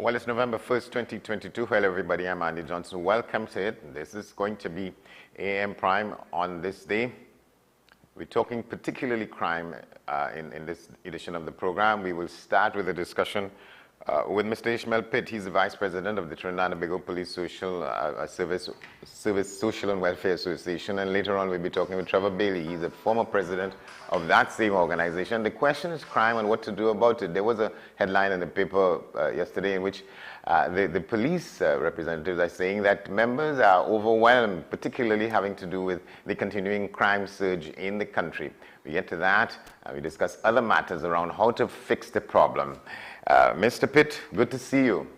Well, it's November 1st, 2022. Hello, everybody. I'm Andy Johnson. Welcome to it. This is going to be AM Prime on this day. We're talking particularly crime in this edition of the program. We will start with a discussion with Mr. Ishmael Pitt. He's the Vice President of the Trinidad and Tobago Police Service Social and Welfare Association. And later on, we'll be talking with Trevor Bailey. He's a former president of that same organization. The question is crime and what to do about it. There was a headline in the paper yesterday in which the police representatives are saying that members are overwhelmed, particularly having to do with the continuing crime surge in the country. We get to that, and we discuss other matters around how to fix the problem. Mr. Pitt, good to see you.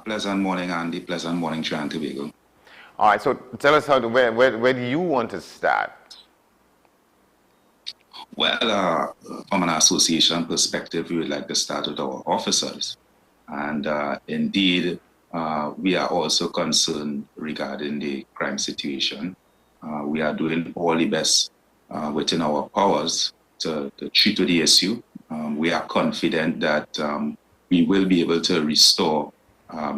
Pleasant morning, Andy. Pleasant morning, Trinidad and Tobago. All right, so tell us where do you want to start? Well, from an association perspective, we would like to start with our officers. And indeed, we are also concerned regarding the crime situation. We are doing all the best within our powers to treat with the issue. We are confident that we will be able to restore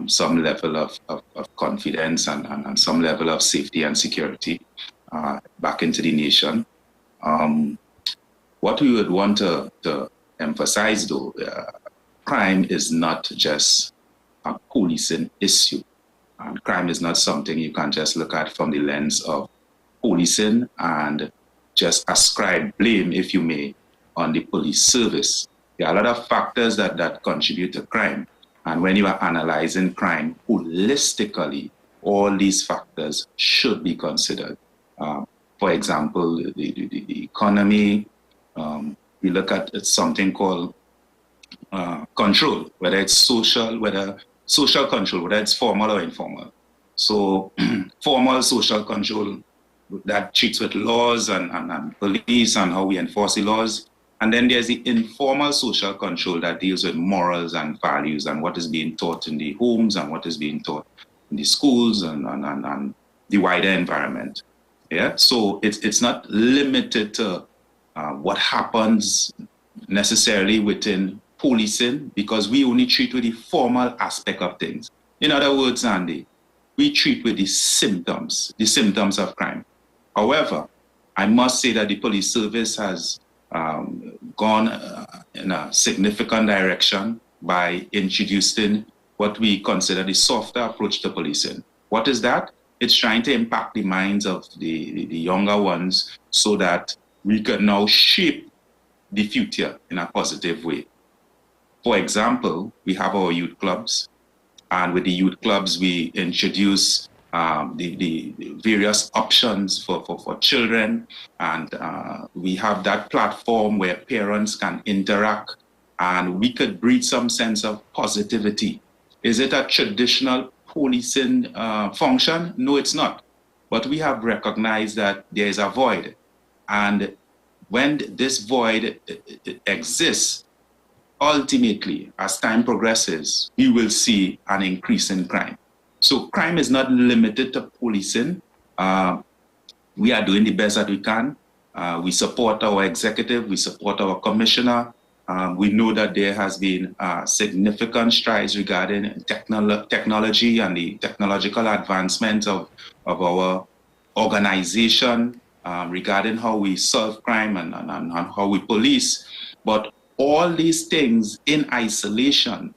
some level of confidence and some level of safety and security back into the nation. What we would want to emphasize, though, crime is not just a policing issue. And crime is not something you can just look at from the lens of policing and just ascribe blame, if you may, on the police service. There are a lot of factors that contribute to crime. And when you are analyzing crime holistically, all these factors should be considered. For example, the economy, we look at something called control, whether it's social control, whether it's formal or informal. So formal social control, that treats with laws and police and how we enforce the laws. And then there's the informal social control that deals with morals and values and what is being taught in the homes and what is being taught in the schools and the wider environment. Yeah, so it's not limited to what happens necessarily within policing, because we only treat with the formal aspect of things. In other words, Andy, we treat with the symptoms of crime. However, I must say that the police service has gone in a significant direction by introducing what we consider the softer approach to policing. What is that? It's trying to impact the minds of the younger ones so that we can now shape the future in a positive way. For example, we have our youth clubs, and with the youth clubs, we introduce the various options for children, and we have that platform where parents can interact, and we could breed some sense of positivity. Is it a traditional policing function? No, it's not. But we have recognized that there is a void, and when this void exists, ultimately, as time progresses, we will see an increase in crime. So crime is not limited to policing. We are doing the best that we can. We support our executive, we support our commissioner. We know that there has been significant strides regarding technology and the technological advancement of our organization regarding how we solve crime and how we police. But all these things in isolation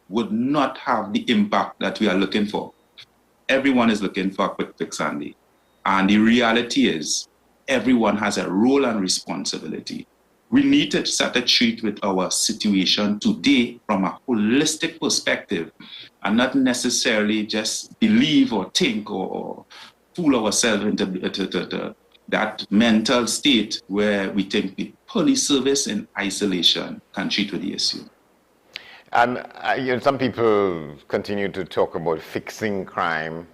would not have the impact that we are looking for. Everyone is looking for a quick fix, Andy. And the reality is, everyone has a role and responsibility. We need to start to treat with our situation today from a holistic perspective and not necessarily just believe or think or fool ourselves into that mental state where we think the police service in isolation can treat with the issue. Some people continue to talk about fixing crime,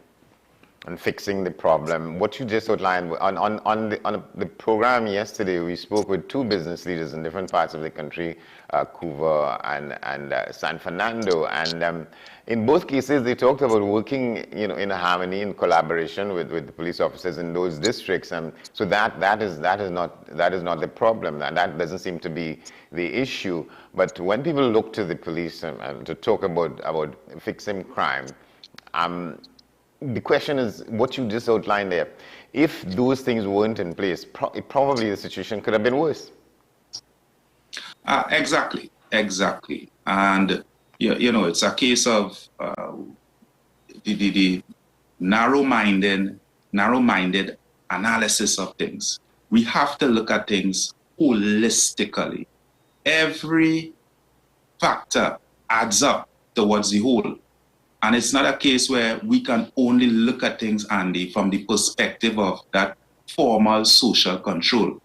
and fixing the problem. What you just outlined on the program yesterday, we spoke with two business leaders in different parts of the country, Couva and San Fernando, and in both cases they talked about working, in harmony, in collaboration with the police officers in those districts, and so that is not the problem, and that doesn't seem to be the issue. But when people look to the police to talk about fixing crime, the question is what you just outlined there. If those things weren't in place, probably the situation could have been worse. Exactly. And, it's a case of the narrow-minded analysis of things. We have to look at things holistically. Every factor adds up towards the whole. And it's not a case where we can only look at things, Andy, from the perspective of that formal social control,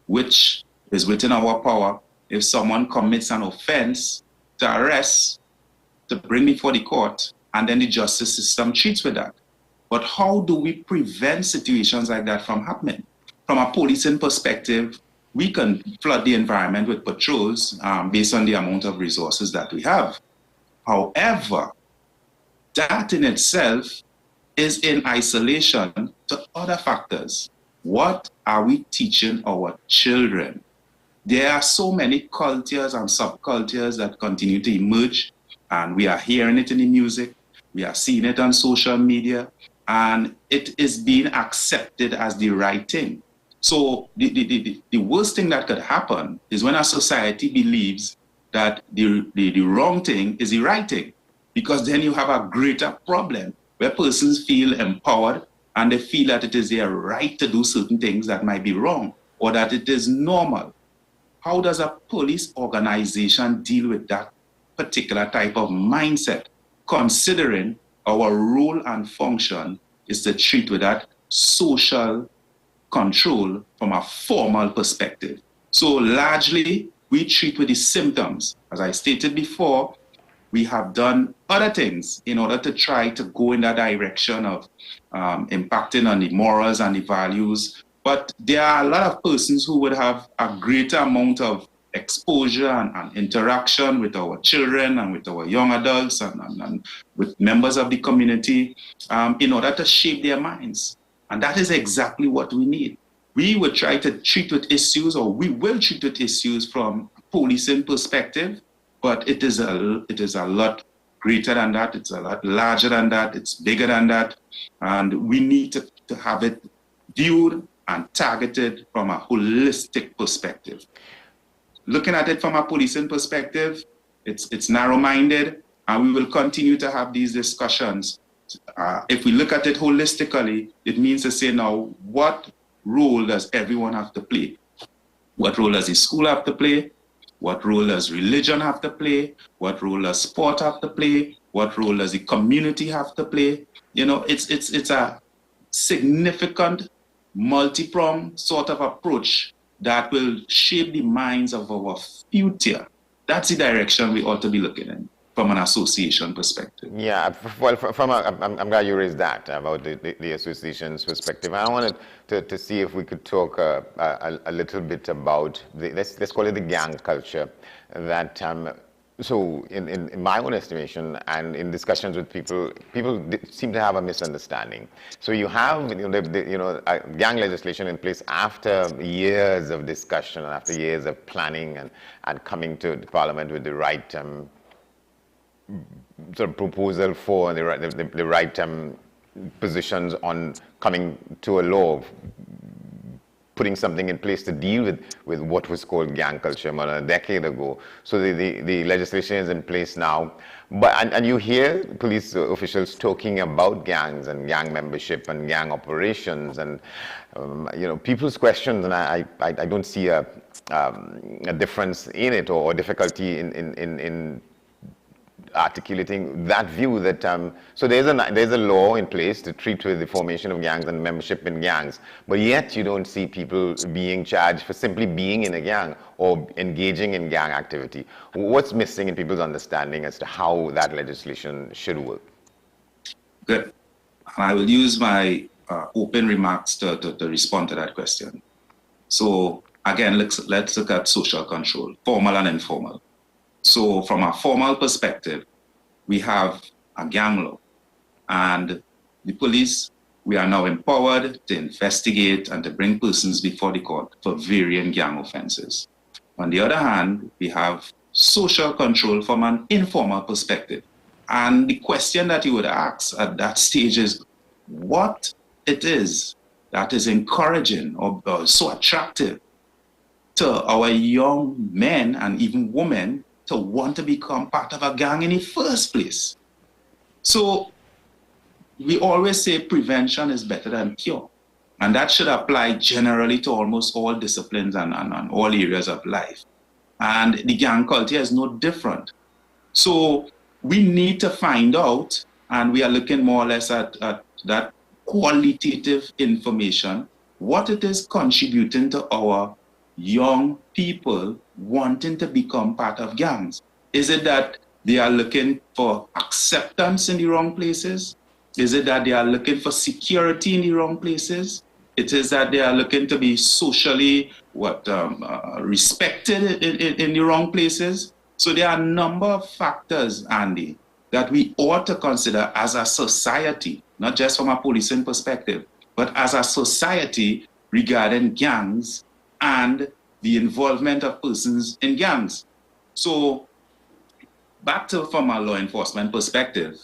which is within our power. If someone commits an offense, to arrest, to bring before the court, and then the justice system treats with that. But how do we prevent situations like that from happening? From a policing perspective, we can flood the environment with patrols based on the amount of resources that we have. However, that in itself is in isolation to other factors. What are we teaching our children? There are so many cultures and subcultures that continue to emerge, and we are hearing it in the music, we are seeing it on social media, and it is being accepted as the right thing. So the worst thing that could happen is when a society believes that the wrong thing is the right thing, because then you have a greater problem where persons feel empowered and they feel that it is their right to do certain things that might be wrong or that it is normal. How does a police organization deal with that particular type of mindset, considering our role and function is to treat with that social control from a formal perspective? So largely, we treat with the symptoms. As I stated before, we have done other things in order to try to go in that direction of impacting on the morals and the values. But there are a lot of persons who would have a greater amount of exposure and interaction with our children and with our young adults and with members of the community in order to shape their minds. And that is exactly what we need. We would try to treat with issues, or we will treat with issues from a policing perspective, but it is a lot greater than that. It's a lot larger than that. It's bigger than that. And we need to have it viewed and targeted from a holistic perspective. Looking at it from a policing perspective, it's narrow-minded, and we will continue to have these discussions. If we look at it holistically, it means to say now, what role does everyone have to play? What role does the school have to play? What role does religion have to play? What role does sport have to play? What role does the community have to play? It's a significant, multi-pronged sort of approach that will shape the minds of our future. That's the direction we ought to be looking in from an association perspective. Yeah, well, I'm glad you raised that about the association's perspective. I wanted to see if we could talk a little bit about let's call it the gang culture that. So in my own estimation and in discussions with people seem to have a misunderstanding. So you have gang legislation in place after years of discussion and after years of planning and coming to the Parliament with the right sort of proposal for the right positions on coming to a law, putting something in place to deal with what was called gang culture more than a decade ago. So the legislation is in place now. And you hear police officials talking about gangs and gang membership and gang operations and people's questions, and I don't see a difference in it or difficulty in articulating that view that so there's a law in place to treat with the formation of gangs and membership in gangs, but yet you don't see people being charged for simply being in a gang or engaging in gang activity. What's missing in people's understanding as to how that legislation should work? Good. And I will use my open remarks to respond to that question. So again, let's look at social control, formal and informal. So from a formal perspective, we have a gang law, and the police, we are now empowered to investigate and to bring persons before the court for varying gang offenses. On the other hand, we have social control from an informal perspective. And the question that you would ask at that stage is what it is that is encouraging or so attractive to our young men and even women to want to become part of a gang in the first place. So we always say prevention is better than cure. And that should apply generally to almost all disciplines and all areas of life. And the gang culture is no different. So we need to find out, and we are looking more or less at that qualitative information, what it is contributing to our young people wanting to become part of gangs. Is it that they are looking for acceptance in the wrong places? Is it that they are looking for security in the wrong places? It is that they are looking to be socially respected in the wrong places. So there are a number of factors, Andy, that we ought to consider as a society, not just from a policing perspective, but as a society regarding gangs and the involvement of persons in gangs. So back to from a law enforcement perspective,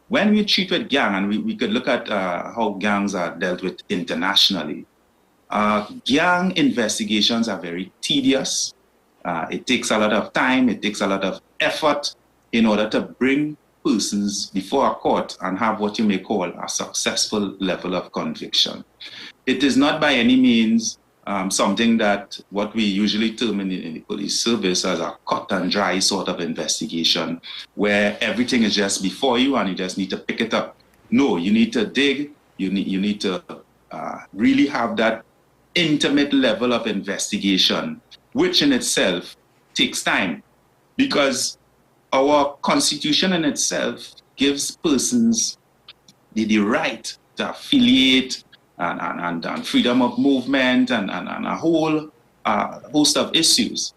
when we treat with gang, and we could look at how gangs are dealt with internationally, gang investigations are very tedious. It takes a lot of time, it takes a lot of effort in order to bring persons before a court and have what you may call a successful level of conviction. It is not by any means something that what we usually term in the police service as a cut and dry sort of investigation, where everything is just before you and you just need to pick it up. No, you need to dig, you need to really have that intimate level of investigation, which in itself takes time, because our constitution in itself gives persons the right to affiliate and freedom of movement and a whole host of issues.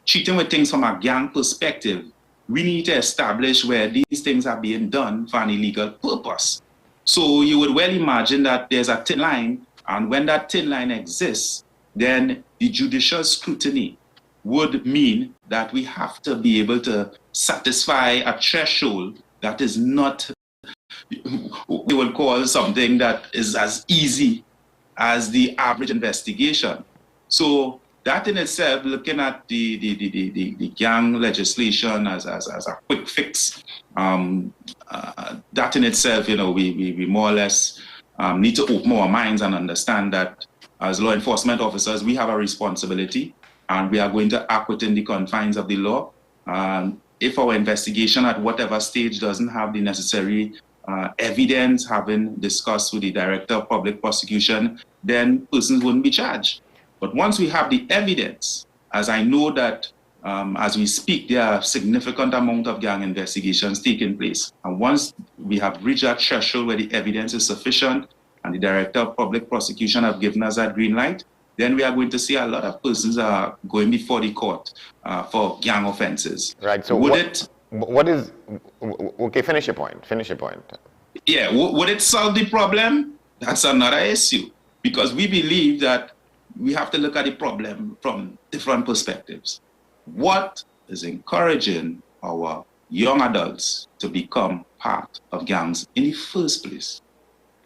Treating with things from a gang perspective, we need to establish where these things are being done for an illegal purpose. So you would well imagine that there's a thin line, and when that thin line exists, then the judicial scrutiny would mean that we have to be able to satisfy a threshold that is not, we will call something that is as easy as the average investigation. So that in itself, looking at the gang legislation as a quick fix, that in itself, we more or less need to open our minds and understand that as law enforcement officers, we have a responsibility, and we are going to act within the confines of the law. If our investigation at whatever stage doesn't have the necessary evidence, having discussed with the Director of Public Prosecution, then persons wouldn't be charged. But once we have the evidence, as I know that as we speak, there are a significant amount of gang investigations taking place. And once we have reached that threshold where the evidence is sufficient and the Director of Public Prosecution have given us that green light, then we are going to see a lot of persons are going before the court for gang offenses. Right. So okay, finish your point. Yeah, would it solve the problem? That's another issue, because we believe that we have to look at the problem from different perspectives. What is encouraging our young adults to become part of gangs in the first place?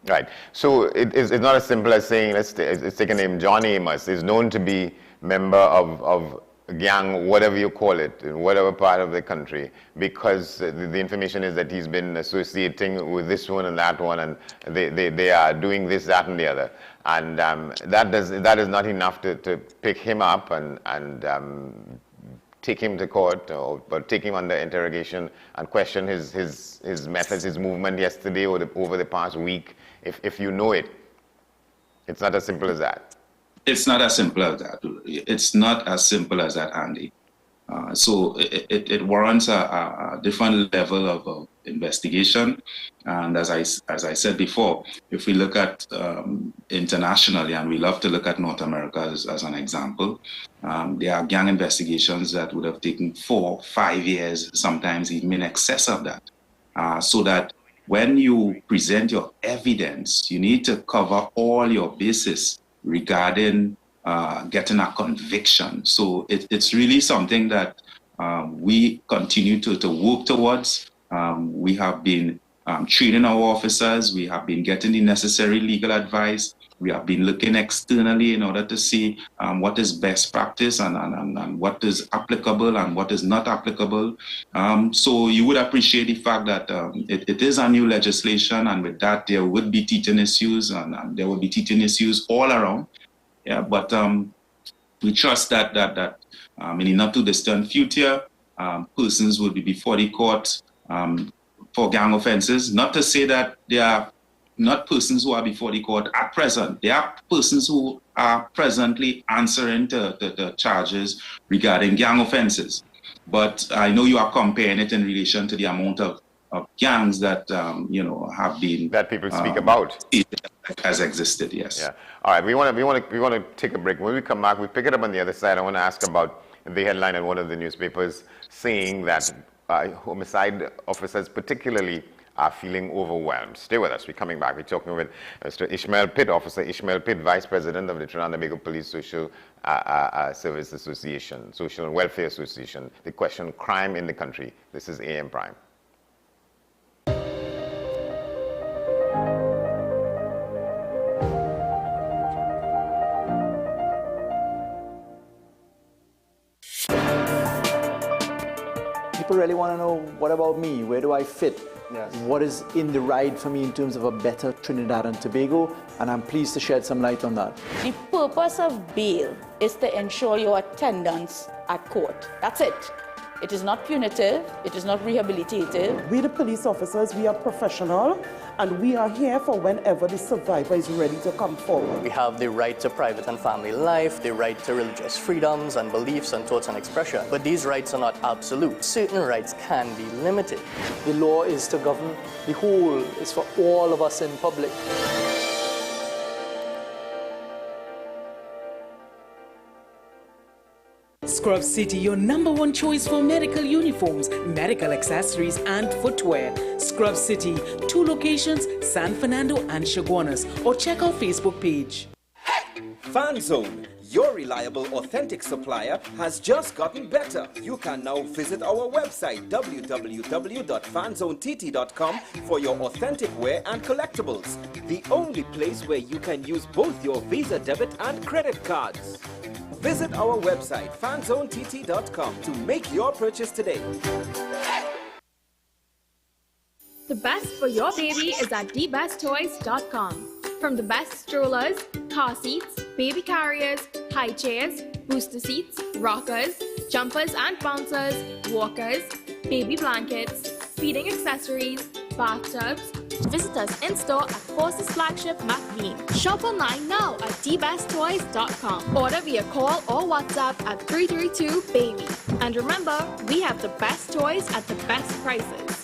Right. So it's not as simple as saying, let's take a name, John Amos is known to be member of gang, whatever you call it, in whatever part of the country, because the information is that he's been associating with this one and that one, and they are doing this, that, and the other. And that is not enough to pick him up and take him to court, but take him under interrogation and question his methods, his movement yesterday or over the past week. If you know it, it's not as simple as that. It's not as simple as that. It's not as simple as that, Andy. So it warrants a different level investigation. And as I said before, if we look at internationally, and we love to look at North America as an example, there are gang investigations that would have taken 4, 5 years, sometimes even in excess of that. So that when you present your evidence, you need to cover all your bases regarding getting a conviction. So it's really something that we continue to work towards. We have been training our officers. We have been getting the necessary legal advice. We have been looking externally in order to see what is best practice and what is applicable and what is not applicable. So you would appreciate the fact that it is a new legislation, and with that there would be teething issues, and there will be teething issues all around. Yeah, but we trust that in the not too distant future, persons will be before the court for gang offenses. Not to say that they are not persons who are before the court at present. They are persons who are presently answering to the charges regarding gang offenses. But I know you are comparing it in relation to the amount of gangs that have been that people speak about has existed. Yes. Yeah. All right. We want to take a break. When we come back, we pick it up on the other side. I want to ask about the headline in one of the newspapers saying that homicide officers particularly are feeling overwhelmed. Stay with us. We're coming back. We're talking with Mr. Ishmael Pitt, Officer Ishmael Pitt, Vice President of the Trinidad and Tobago Police Social Service Association, Social and Welfare Association. The question, crime in the country. This is AM Prime. People really want to know, what about me? Where do I fit? Yes. What is in the ride for me in terms of a better Trinidad and Tobago? And I'm pleased to shed some light on that. The purpose of bail is to ensure your attendance at court. That's it. It is not punitive. It is not rehabilitative. We, the police officers, we are professional, and we are here for whenever the survivor is ready to come forward. We have the right to private and family life, the right to religious freedoms and beliefs and thoughts and expression. But these rights are not absolute. Certain rights can be limited. The law is to govern the whole. It's for all of us in public. Scrub City, your #1 choice for medical uniforms, medical accessories, and footwear. Scrub City, 2 locations, San Fernando and Chaguanas, or check our Facebook page. FanZone, your reliable, authentic supplier, has just gotten better. You can now visit our website www.fanzonett.com for your authentic wear and collectibles. The only place where you can use both your Visa debit and credit cards. Visit our website fanzonett.com to make your purchase today. The best for your baby is at thebesttoys.com. From the best strollers, car seats, baby carriers, high chairs, booster seats, rockers, jumpers and bouncers, walkers, baby blankets, feeding accessories, bathtubs. Visit us in-store at Forces Flagship McBean. Shop online now at thebesttoys.com. Order via call or WhatsApp at 332-BABY. And remember, we have the best toys at the best prices.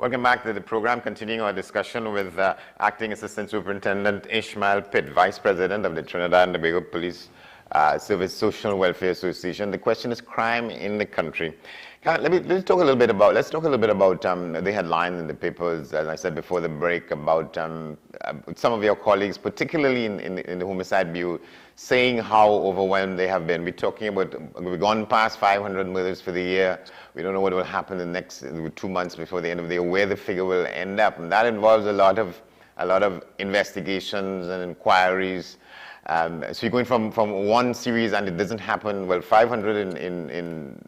Welcome back to the program, continuing our discussion with Acting Assistant Superintendent Ishmael Pitt, Vice President of the Trinidad and Tobago Police Service Social Welfare Association. The question is crime in the country. Let's talk a little bit about the headline in the papers, as I said before the break, about some of your colleagues, particularly in the Homicide Bureau, saying how overwhelmed they have been. We're talking about, we've gone past 500 murders for the year. We don't know what will happen in the next 2 months before the end of the year, where the figure will end up. And that involves a lot of investigations and inquiries. So you're going from one series and it doesn't happen. Well, 500 in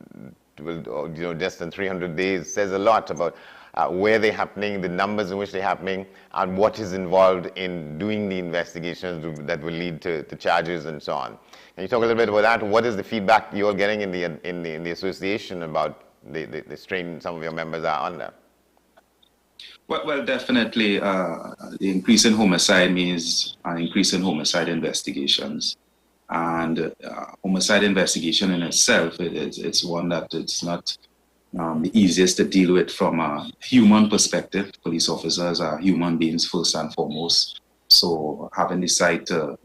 less than 300 days says a lot about where they're happening, the numbers in which they're happening, and what is involved in doing the investigations that will lead to charges and so on. Can you talk a little bit about that? What is the feedback you're getting in the association about the strain some of your members are under? Well, definitely, the increase in homicide means an increase in homicide investigations. And homicide investigation in itself, it's one that it's not the easiest to deal with from a human perspective. Police officers are human beings first and foremost. So having decided to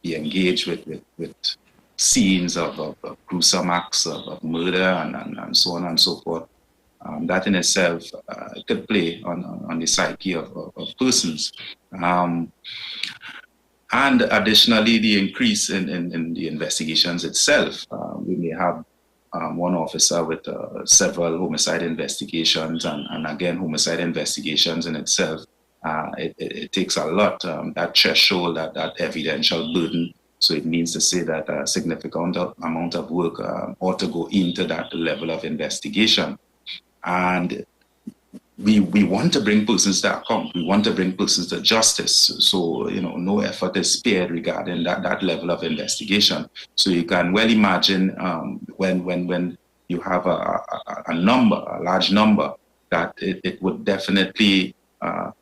be engaged with scenes of gruesome acts of murder and so on and so forth, that in itself could play on the psyche of persons. And additionally, the increase in the investigations itself. We may have one officer with several homicide investigations, and again, homicide investigations in itself, it takes a lot, that threshold, that evidential burden. So it means to say that a significant amount of work ought to go into that level of investigation. And we want to bring persons to account. We want to bring persons to justice. So, no effort is spared regarding that level of investigation. So you can well imagine when you have a large number, that it would definitely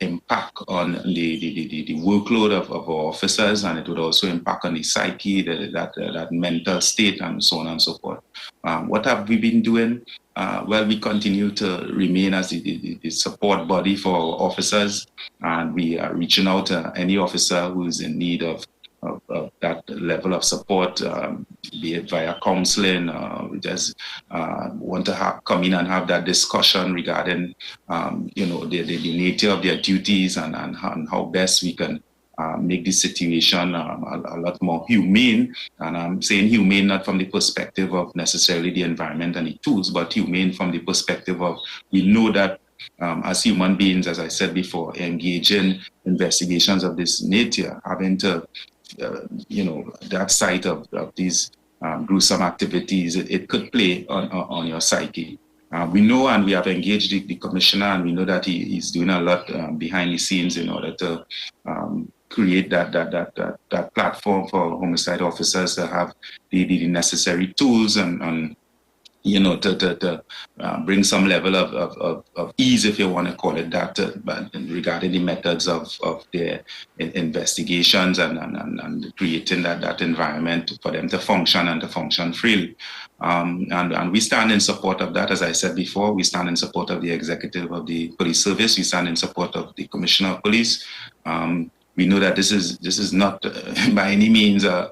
impact on the workload of our officers, and it would also impact on the psyche, that mental state, and so on and so forth. What have we been doing? Well, we continue to remain as the support body for our officers, and we are reaching out to any officer who is in need of that level of support, be it via counseling. We just want to come in and have that discussion regarding, the nature of their duties and how best we can make the situation a lot more humane. And I'm saying humane not from the perspective of necessarily the environment and the tools, but humane from the perspective of, we know that as human beings, as I said before, engage in investigations of this nature, having to, that side of these gruesome activities, it could play on your psyche. We know, and we have engaged the commissioner, and we know that he's doing a lot behind the scenes in order to create that platform for homicide officers to have the necessary tools and to bring some level of ease, if you want to call it that, but regarding the methods of their investigations and creating that environment for them to function and to function freely. And we stand in support of that. As I said before, we stand in support of the executive of the police service. We stand in support of the commissioner of police. We know that this is not by any means a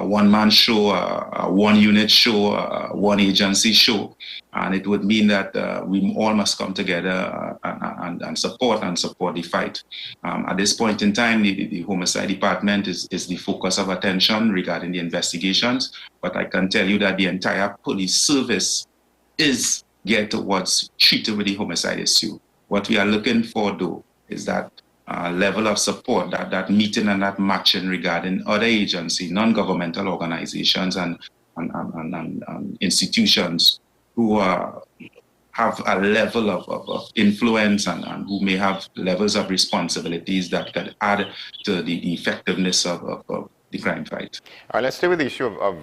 one-man show, a one-unit show, a one-agency show, and it would mean that we all must come together and support the fight. At this point in time, the homicide department is the focus of attention regarding the investigations, but I can tell you that the entire police service is geared towards treating with the homicide issue. What we are looking for, though, is that level of support, that meeting and that matching regarding other agencies, non-governmental organizations and institutions who have a level of influence and who may have levels of responsibilities that can add to the effectiveness of the crime fight. All right, let's stay with the issue of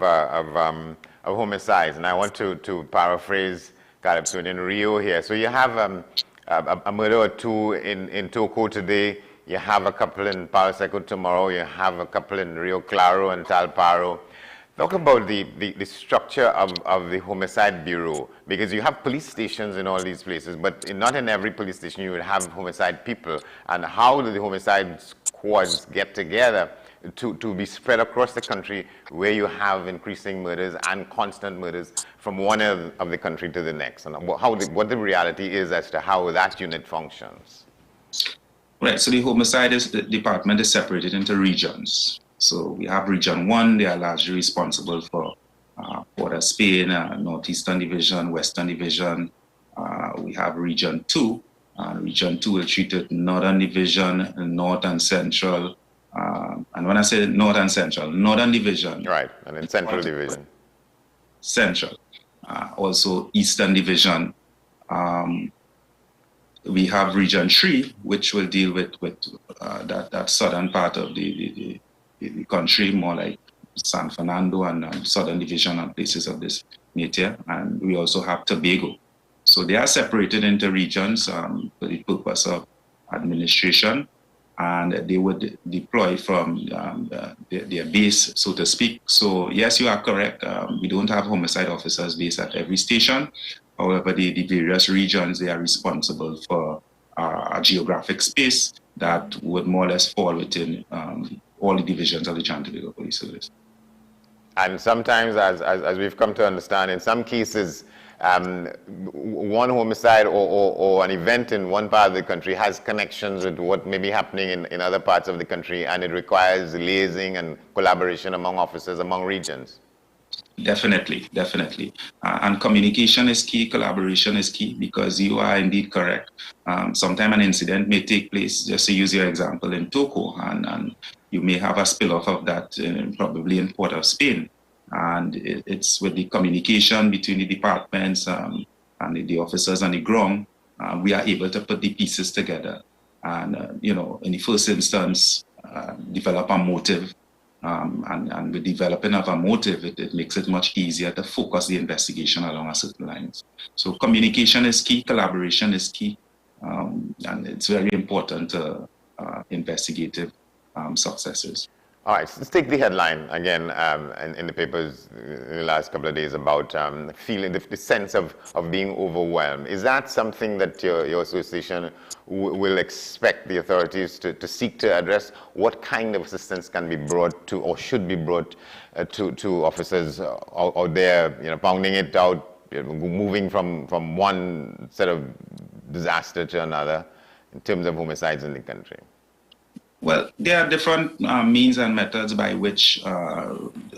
homicides, and I want to paraphrase Caleb in Rio here. So you have a murder or two in Toko today, you have a couple in Palo Seco tomorrow, you have a couple in Rio Claro and Talparo. Talk about the structure of the Homicide Bureau, because you have police stations in all these places, but not in every police station you would have homicide people. And how do the homicide squads get together to be spread across the country where you have increasing murders and constant murders from one end of the country to the next? And what the reality is as to how that unit functions? Right, so the homicide department is separated into regions. So we have Region 1, they are largely responsible for Port of Spain, Northeastern Division, Western Division. We have Region 2. Region 2 will treat it Northern Division, North and Central. And when I say North and Central, Northern Division. Right, and then Central Division. Central. Also Eastern Division. We have Region 3, which will deal with that southern part of the country, more like San Fernando and Southern Division and places of this nature. And we also have Tobago. So they are separated into regions for the purpose of administration, and they would deploy from their base, so to speak. So yes, you are correct. We don't have homicide officers based at every station. However, the various regions, they are responsible for a geographic space that would more or less fall within all the divisions of the Tobago Police Service. And sometimes, as we've come to understand, in some cases, one homicide or an event in one part of the country has connections with what may be happening in other parts of the country, and it requires liaising and collaboration among officers, among regions. Definitely. And communication is key, collaboration is key, because you are indeed correct. Sometimes an incident may take place, just to use your example, in Toco, and you may have a spill-off of that probably in Port of Spain. And it's with the communication between the departments and the officers on the ground, we are able to put the pieces together. And, in the first instance, develop a motive. And with developing of a motive, it makes it much easier to focus the investigation along a certain lines. So communication is key, collaboration is key, and it's very important to investigative successes. All right, so let's take the headline again in the papers in the last couple of days about feeling the sense of being overwhelmed. Is that something that your association will expect the authorities to seek to address? What kind of assistance can be brought to or should be brought to officers out there, pounding it out, moving from one set of disaster to another in terms of homicides in the country? Well, there are different means and methods by which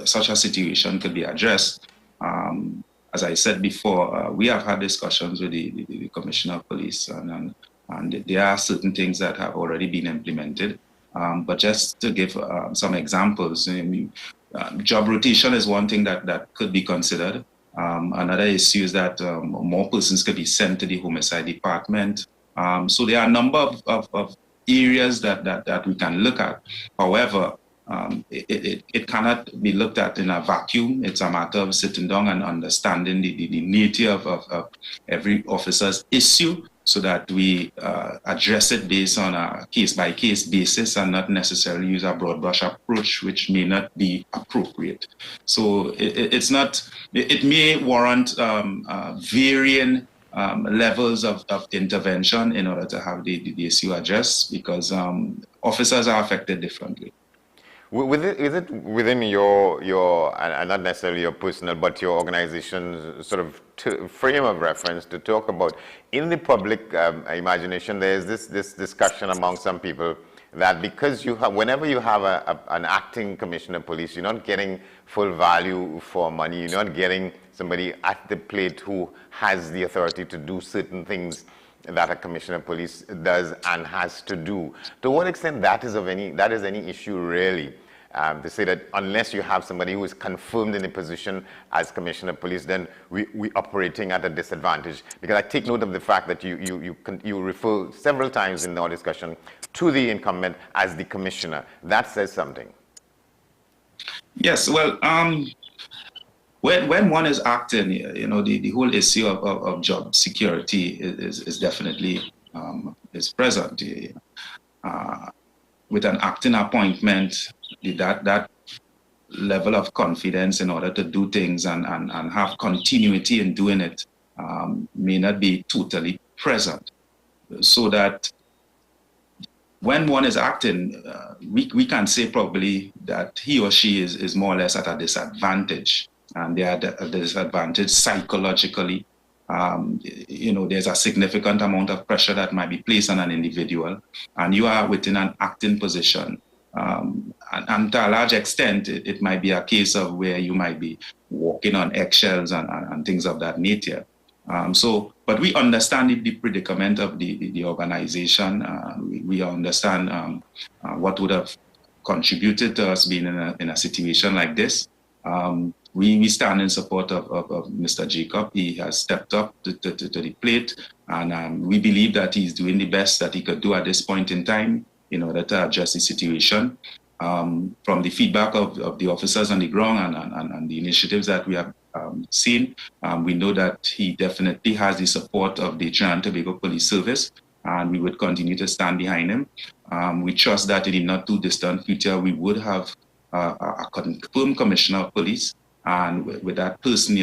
such a situation could be addressed. As I said before, we have had discussions with the Commissioner of Police, and there are certain things that have already been implemented. But just to give some examples, job rotation is one thing that could be considered. Another issue is that more persons could be sent to the homicide department. So there are a number of areas that we can look at. However, it cannot be looked at in a vacuum. It's a matter of sitting down and understanding the nature of every officer's issue, so that we address it based on a case-by-case basis and not necessarily use a broad brush approach, which may not be appropriate. So it may warrant varying levels of intervention in order to have the issue addressed, because officers are affected differently. Is it within your and not necessarily your personal, but your organization's sort of frame of reference to talk about, in the public imagination, there's this discussion among some people that because whenever you have an acting commissioner of police, you're not getting full value for money, you're not getting somebody at the plate who has the authority to do certain things that a commissioner of police does and has to do. To what extent that is any issue really? To say that unless you have somebody who is confirmed in a position as commissioner of police, then we're operating at a disadvantage. Because I take note of the fact that you refer several times in our discussion to the incumbent as the commissioner. That says something. Yes, well, when one is acting, the whole issue of job security is definitely is present. With an acting appointment, that level of confidence in order to do things and have continuity in doing it may not be totally present. So that when one is acting, we can say probably that he or she is more or less at a disadvantage, and they are at a disadvantage psychologically. There's a significant amount of pressure that might be placed on an individual, and you are within an acting position. And to a large extent, it might be a case of where you might be walking on eggshells and things of that nature. But we understand the predicament of the organization. We understand what would have contributed to us being in a situation like this. We stand in support of Mr. Jacob. He has stepped up to the plate, and we believe that he's doing the best that he could do at this point in time in order to address the situation. From the feedback of the officers on the ground and the initiatives that we have seen, we know that he definitely has the support of the Trinidad and Tobago Police Service, and we would continue to stand behind him. We trust that in the not too distant future, we would have a confirmed commissioner of police, and with that person,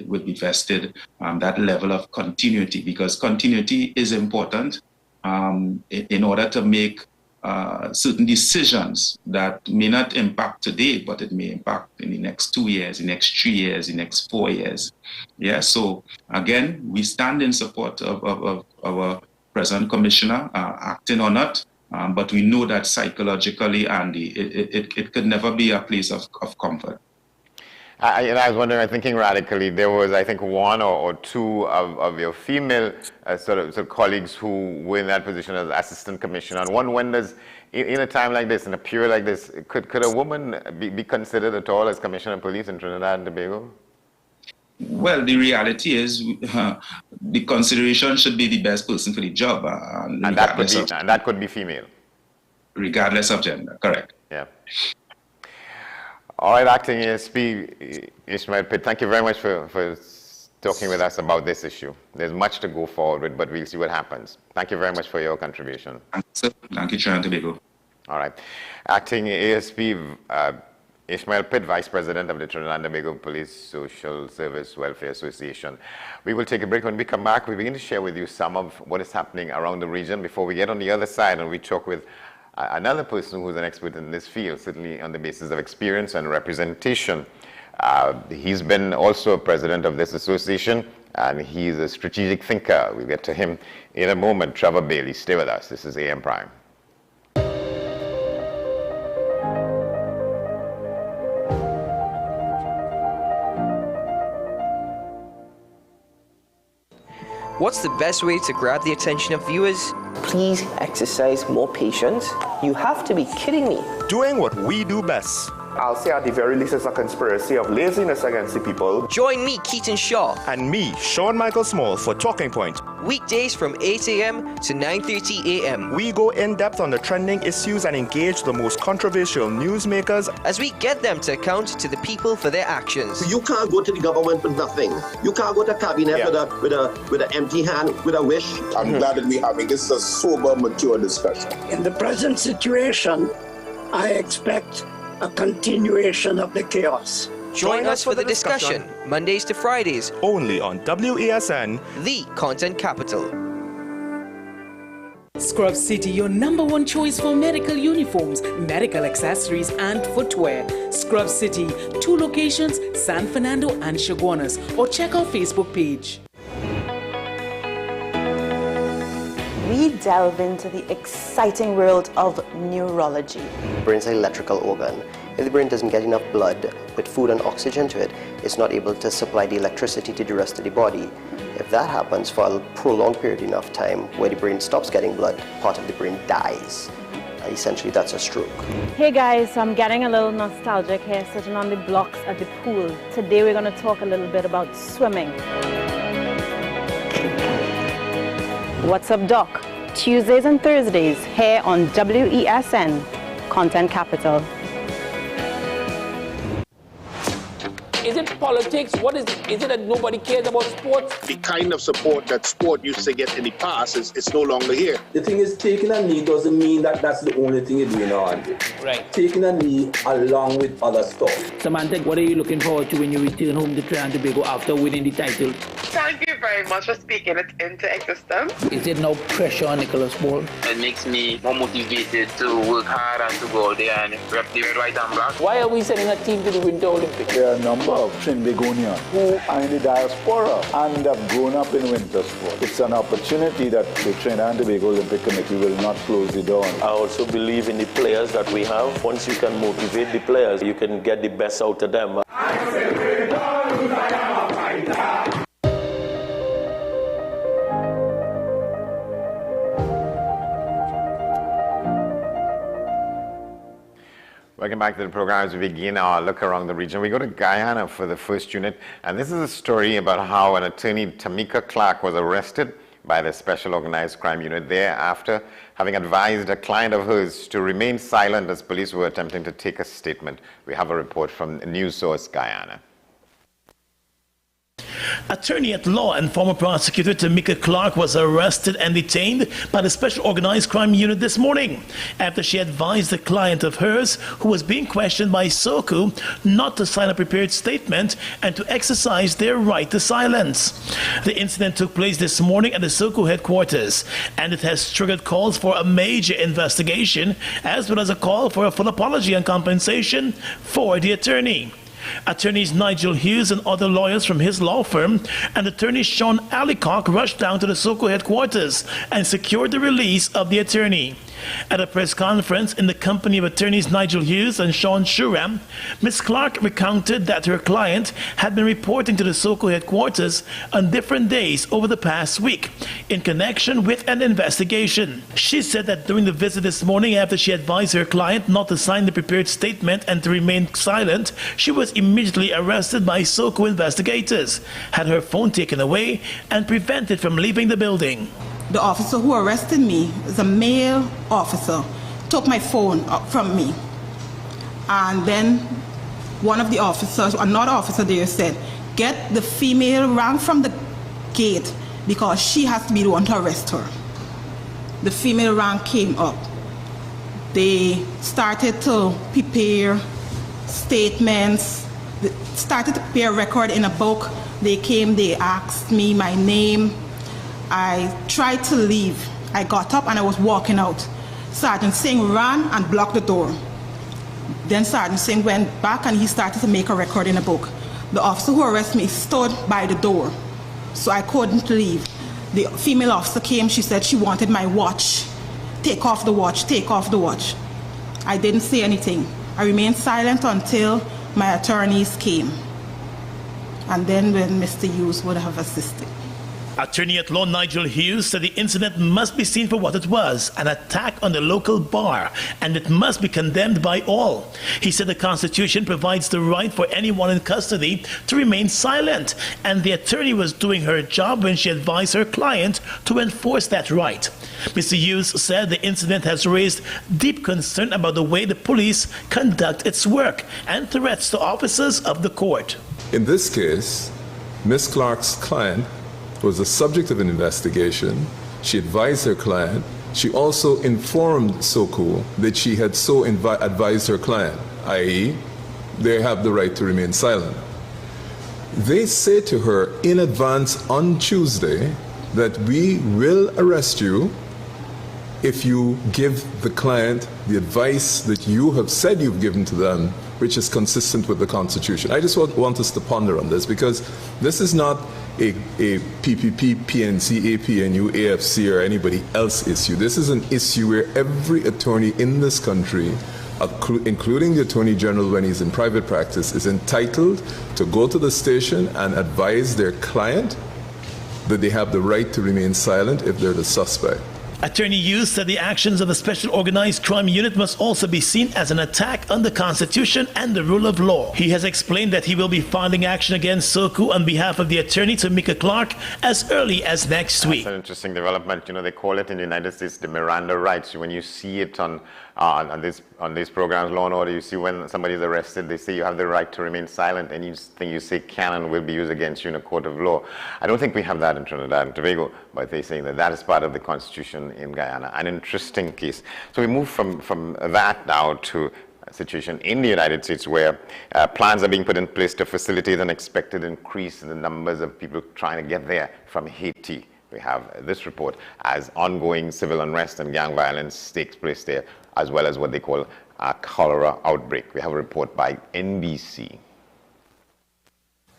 would be vested that level of continuity, because continuity is important in order to make certain decisions that may not impact today, but it may impact in the next 2 years, the next 3 years, the next 4 years. Yeah, so again, we stand in support of our present commissioner, acting or not, but we know that psychologically, Andy, it could never be a place of comfort. I was wondering, thinking radically, there was, I think, one or two of your female sort of colleagues who were in that position as assistant commissioner. And one wonders, in a time like this, in a period like this, could a woman be considered at all as commissioner of police in Trinidad and Tobago? Well, the reality is the consideration should be the best person for the job. And that could be female? Regardless of gender, correct. Yeah. All right, Acting ASP Ishmael Pitt, thank you very much for talking with us about this issue. There's much to go forward with, but we'll see what happens. Thank you very much for your contribution. Thank you, Trinidad and Tobago. All right. Acting ASP Ishmael Pitt, Vice President of the Trinidad and Tobago Police Social Service Welfare Association. We will take a break. When we come back, we begin to share with you some of what is happening around the region before we get on the other side and we talk with another person who's an expert in this field, certainly on the basis of experience and representation. He's been also president of this association, and he's a strategic thinker. We'll get to him in a moment. Trevor Bailey, stay with us. This is AM Prime. What's the best way to grab the attention of viewers? Please exercise more patience. You have to be kidding me. Doing what we do best. I'll say at the very least it's a conspiracy of laziness against the people. Join me, Keaton Shaw. And me, Sean Michael Small, for Talking Point. Weekdays from 8 a.m. to 9:30 a.m. We go in-depth on the trending issues and engage the most controversial newsmakers as we get them to account to the people for their actions. You can't go to the government with nothing. You can't go to cabinet with an empty hand, with a wish. I'm glad that we're having this a sober, mature discussion. In the present situation, I expect a continuation of the chaos. Join us for the discussion, Mondays to Fridays, only on WESN, the content capital. Scrub City, your #1 choice for medical uniforms, medical accessories, and footwear. Scrub City, 2 locations, San Fernando and Chaguanas, or check our Facebook page. We delve into the exciting world of neurology. The brain's an electrical organ. If the brain doesn't get enough blood with food and oxygen to it, it's not able to supply the electricity to the rest of the body. If that happens for a prolonged period enough time where the brain stops getting blood, part of the brain dies. Essentially, that's a stroke. Hey guys, I'm getting a little nostalgic here, sitting on the blocks at the pool. Today we're going to talk a little bit about swimming. What's up, Doc? Tuesdays and Thursdays here on WESN, Content Capital. Is it politics? What is it? Is it that nobody cares about sports? The kind of support that sport used to get in the past is no longer here. The thing is, taking a knee doesn't mean that that's the only thing you're doing now. Right. Taking a knee along with other stuff. Samantha, what are you looking forward to when you return home to Trinidad and Tobago after winning the title? Thank you very much for speaking it into existence. Is there no pressure on Nicholas Ball? It makes me more motivated to work hard and to go out there and rep the red, white and black. Why are we sending a team to the Winter Olympics? There are a number of Trinbagonians who are in the diaspora and have grown up in winter sport. It's an opportunity that the Trinidad and Tobago Olympic Committee will not close the door on. I also believe in the players that we have. Once you can motivate the players, you can get the best out of them. Welcome back to the program as we begin our look around the region. We go to Guyana for the first unit, and this is a story about how an attorney, Tamika Clark, was arrested by the Special Organized Crime Unit there after having advised a client of hers to remain silent as police were attempting to take a statement. We have a report from News Source Guyana. Attorney at law and former prosecutor Tamika Clark was arrested and detained by the Special Organized Crime Unit this morning after she advised a client of hers who was being questioned by SOCU not to sign a prepared statement and to exercise their right to silence. The incident took place this morning at the SOCU headquarters, and it has triggered calls for a major investigation as well as a call for a full apology and compensation for the attorney. Attorneys Nigel Hughes and other lawyers from his law firm and attorney Sean Allicock rushed down to the SOCO headquarters and secured the release of the attorney. At a press conference in the company of attorneys Nigel Hughes and Sean Shuram, Ms. Clark recounted that her client had been reporting to the SOCO headquarters on different days over the past week in connection with an investigation. She said that during the visit this morning, after she advised her client not to sign the prepared statement and to remain silent, she was immediately arrested by SOCO investigators, had her phone taken away, and prevented from leaving the building. The officer who arrested me is a male officer, took my phone from me. And then one of the officers, another officer there said, get the female rank from the gate because she has to be the one to arrest her. The female rank came up. They started to prepare statements, they started to prepare a record in a book. They came, they asked me my name. I tried to leave. I got up and I was walking out. Sergeant Singh ran and blocked the door. Then Sergeant Singh went back and he started to make a record in a book. The officer who arrested me stood by the door, so I couldn't leave. The female officer came, she said she wanted my watch. Take off the watch, take off the watch. I didn't say anything. I remained silent until my attorneys came. And then when Mr. Hughes would have assisted. Attorney at law Nigel Hughes said the incident must be seen for what it was, an attack on the local bar, and it must be condemned by all. He said the Constitution provides the right for anyone in custody to remain silent, and the attorney was doing her job when she advised her client to enforce that right. Mr. Hughes said the incident has raised deep concern about the way the police conduct its work and threats to officers of the court. In this case, Ms. Clark's client was the subject of an investigation. She advised her client. She also informed SOCO that she had so advised her client, i.e., they have the right to remain silent. They say to her in advance on Tuesday that we will arrest you if you give the client the advice that you have said you've given to them, which is consistent with the Constitution. I just want us to ponder on this, because this is not a PPP, PNC, APNU, AFC, or anybody else issue. This is an issue where every attorney in this country, including the Attorney General when he's in private practice, is entitled to go to the station and advise their client that they have the right to remain silent if they're the suspect. Attorney Hughes said the actions of the Special Organized Crime Unit must also be seen as an attack on the Constitution and the rule of law. He has explained that he will be filing action against SOCO on behalf of the attorney Tamika Clark as early as next week. That's an interesting development. You know, they call it in the United States the Miranda rights. When you see it on these on these programs, Law and Order, you see when somebody is arrested, they say you have the right to remain silent. Anything you say can and will be used against you in a court of law. I don't think we have that in Trinidad and Tobago, but they're saying that that is part of the constitution in Guyana. An interesting case. So we move from that now to a situation in the United States where plans are being put in place to facilitate an expected increase in the numbers of people trying to get there from Haiti. We have this report as ongoing civil unrest and gang violence takes place there, as well as what they call a cholera outbreak. We have a report by NBC.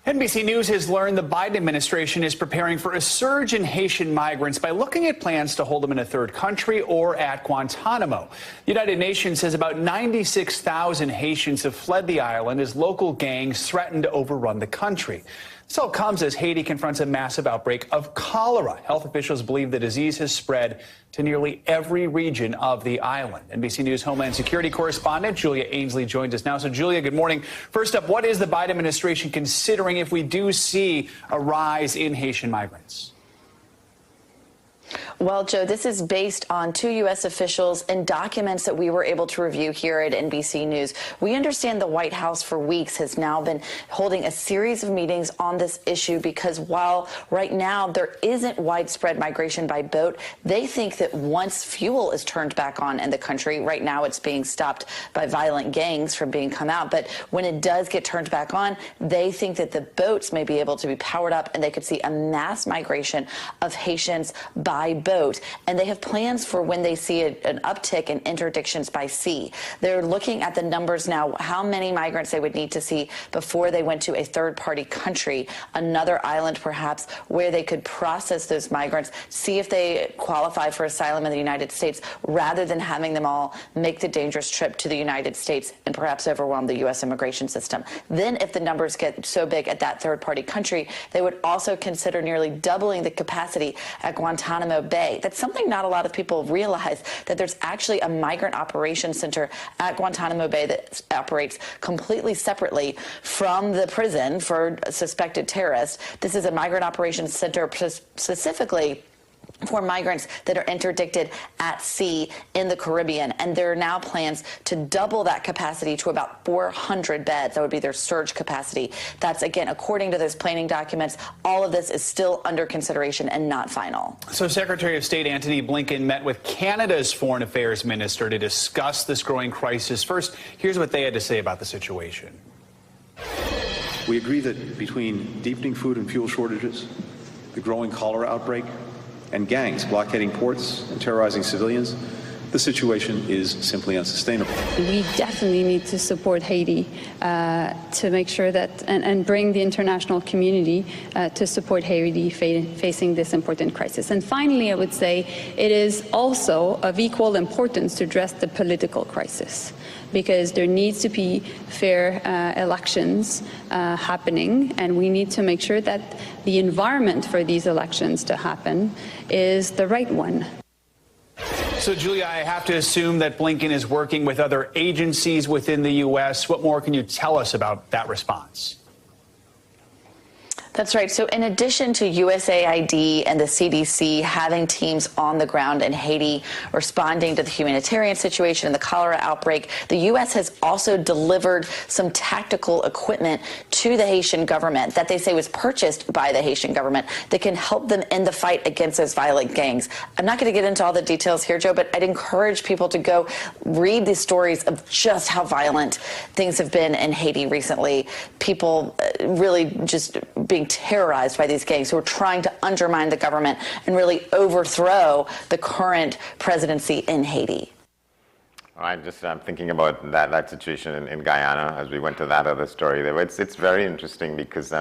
NBC News has learned the Biden administration is preparing for a surge in Haitian migrants by looking at plans to hold them in a third country or at Guantanamo. The United Nations says about 96,000 Haitians have fled the island as local gangs threaten to overrun the country. This all comes as Haiti confronts a massive outbreak of cholera. Health officials believe the disease has spread to nearly every region of the island. NBC News Homeland Security correspondent Julia Ainsley joins us now. So, Julia, good morning. First up, what is the Biden administration considering if we do see a rise in Haitian migrants? Well, Joe, this is based on 2 U.S. officials and documents that we were able to review here at NBC News. We understand the White House for weeks has now been holding a series of meetings on this issue because while right now there isn't widespread migration by boat, they think that once fuel is turned back on in the country, right now it's being stopped by violent gangs from being come out, but when it does get turned back on, they think that the boats may be able to be powered up and they could see a mass migration of Haitians by boat, and they have plans for when they see an uptick in interdictions by sea. They're looking at the numbers now, how many migrants they would need to see before they went to a third-party country, another island perhaps, where they could process those migrants, see if they qualify for asylum in the United States, rather than having them all make the dangerous trip to the United States and perhaps overwhelm the U.S. immigration system. Then if the numbers get so big at that third-party country, they would also consider nearly doubling the capacity at Guantanamo Bay. That's something not a lot of people realize, that there's actually a migrant operations center at Guantanamo Bay that operates completely separately from the prison for suspected terrorists. This is a migrant operations center specifically for migrants that are interdicted at sea in the Caribbean. And there are now plans to double that capacity to about 400 beds. That would be their surge capacity. That's, again, according to those planning documents. All of this is still under consideration and not final. So Secretary of State Antony Blinken met with Canada's Foreign Affairs Minister to discuss this growing crisis. First, here's what they had to say about the situation. We agree that between deepening food and fuel shortages, the growing cholera outbreak, and gangs blockading ports and terrorizing civilians, the situation is simply unsustainable. We definitely need to support Haiti to make sure that, and bring the international community to support Haiti facing this important crisis. And finally, I would say it is also of equal importance to address the political crisis, because there needs to be fair elections happening, and we need to make sure that the environment for these elections to happen is the right one. So, Julia, I have to assume that Blinken is working with other agencies within the U.S. What more can you tell us about that response? That's right. So in addition to USAID and the CDC having teams on the ground in Haiti responding to the humanitarian situation and the cholera outbreak, the U.S. has also delivered some tactical equipment to the Haitian government that they say was purchased by the Haitian government that can help them in the fight against those violent gangs. I'm not going to get into all the details here, Joe, but I'd encourage people to go read the stories of just how violent things have been in Haiti recently. People really just being terrorized by these gangs who are trying to undermine the government and really overthrow the current presidency in Haiti. All right, just thinking about that situation in Guyana as we went to that other story there. It's very interesting because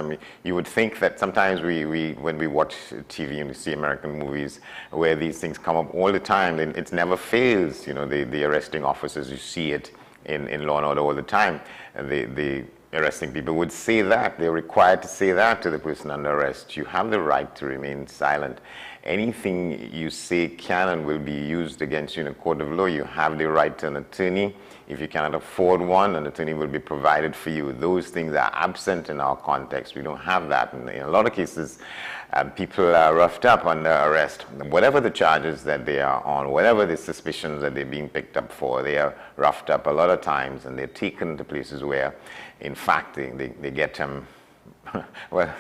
you would think that sometimes when we watch TV and we see American movies where these things come up all the time, then it never fails. You know, the arresting officers, you see it in Law and Order all the time. And the arresting people would say that. They're required to say that to the person under arrest. You have the right to remain silent. anything you say can and will be used against you in a court of law. You have the right to an attorney. If you cannot afford one, an attorney will be provided for you. Those things are absent in our context. We don't have that. And in a lot of cases, people are roughed up under arrest. Whatever the charges that they are on, whatever the suspicions that they're being picked up for, they are roughed up a lot of times, and they're taken to places where, in fact, they get well,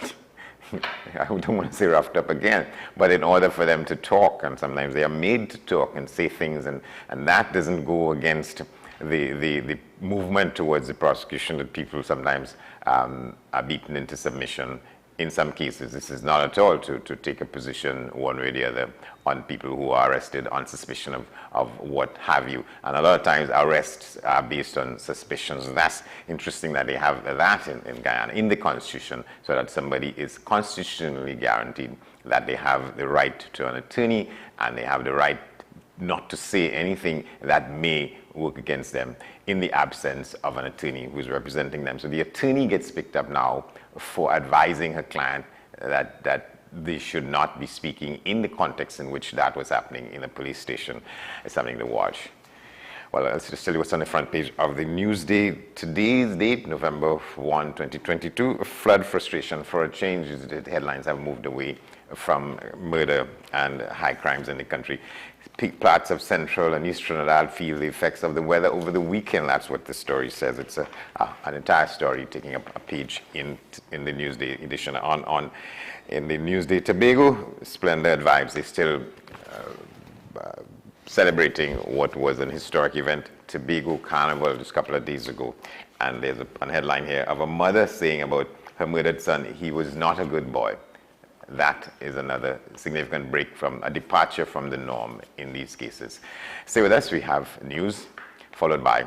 I don't want to say roughed up again, but in order for them to talk, and sometimes they are made to talk and say things, and that doesn't go against the movement towards the prosecution that people sometimes are beaten into submission. In some cases, this is not at all to take a position one way or the other on people who are arrested on suspicion of what have you. And a lot of times arrests are based on suspicions. That's interesting that they have that in Guyana, in the Constitution, so that somebody is constitutionally guaranteed that they have the right to an attorney and they have the right not to say anything that may work against them in the absence of an attorney who's representing them. So the attorney gets picked up now for advising her client that they should not be speaking in the context in which that was happening in a police station. It's something to watch. Well, let's just tell you what's on the front page of the Newsday. Today's date, November 1, 2022, flood frustration for a change. The headlines have moved away from murder and high crimes in the country. Parts of Central and East Trinidad feel the effects of the weather over the weekend. That's what the story says. It's an entire story taking up a page in the Newsday edition. In the Newsday Tobago, splendid vibes. They're still celebrating what was an historic event, Tobago Carnival, just a couple of days ago. And there's a headline here of a mother saying about her murdered son, he was not a good boy. That is another significant break from a departure from the norm in these cases. Stay with us. We have news followed by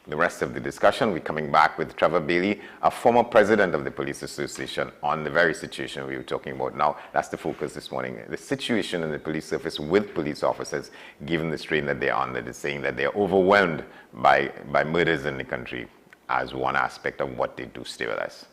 the rest of the discussion. We're coming back with Trevor Bailey, a former president of the Police Association, on the very situation we were talking about now. That's the focus this morning. The situation in the police service with police officers, given the strain that they're under, they're saying that they're overwhelmed by murders in the country as one aspect of what they do. Stay with us.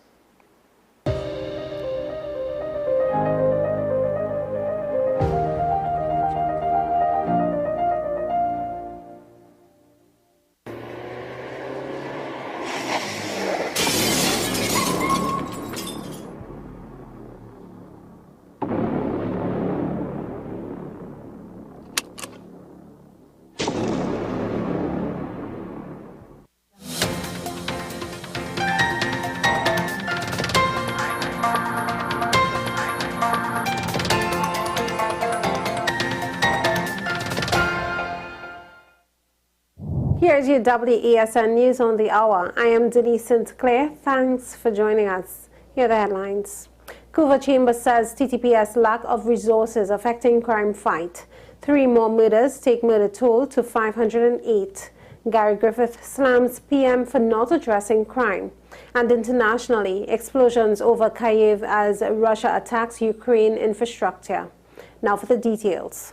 Here's your WESN News on the Hour. I am Denise St. Clair. Thanks for joining us. Here are the headlines. Couva Chamber says TTPS lack of resources affecting crime fight. 3 more murders take murder toll to 508. Gary Griffith slams PM for not addressing crime. And internationally, explosions over Kyiv as Russia attacks Ukraine infrastructure. Now for the details.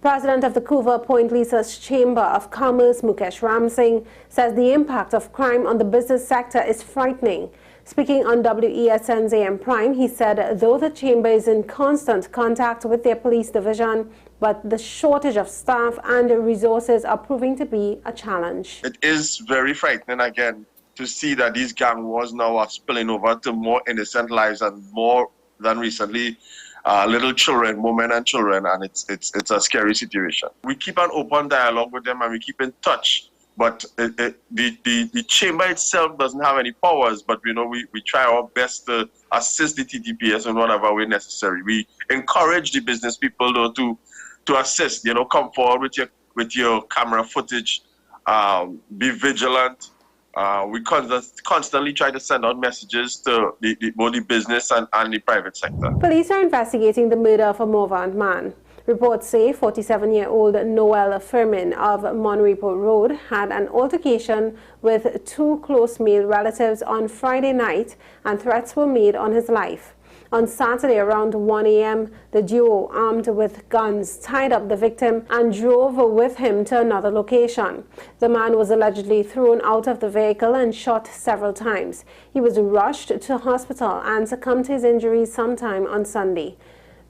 President of the Couva Point Research Chamber of Commerce, Mukesh Ramsingh, says the impact of crime on the business sector is frightening. Speaking on WESN's AM Prime, he said though the chamber is in constant contact with their police division, but the shortage of staff and resources are proving to be a challenge. It is very frightening again to see that these gang wars now are spilling over to more innocent lives and more than recently little children, women and children, and it's a scary situation. We keep an open dialogue with them and we keep in touch, but the chamber itself doesn't have any powers, but we try our best to assist the TTPS in whatever way necessary. We encourage the business people though to assist, come forward with your camera footage, be vigilant. We constantly try to send out messages to both the business and the private sector. Police are investigating the murder of a Morvant man. Reports say 47-year-old Noel Firmin of Monrepo Road had an altercation with 2 close male relatives on Friday night, and threats were made on his life. On Saturday around 1 a.m., the duo, armed with guns, tied up the victim and drove with him to another location. The man was allegedly thrown out of the vehicle and shot several times. He was rushed to hospital and succumbed to his injuries sometime on Sunday.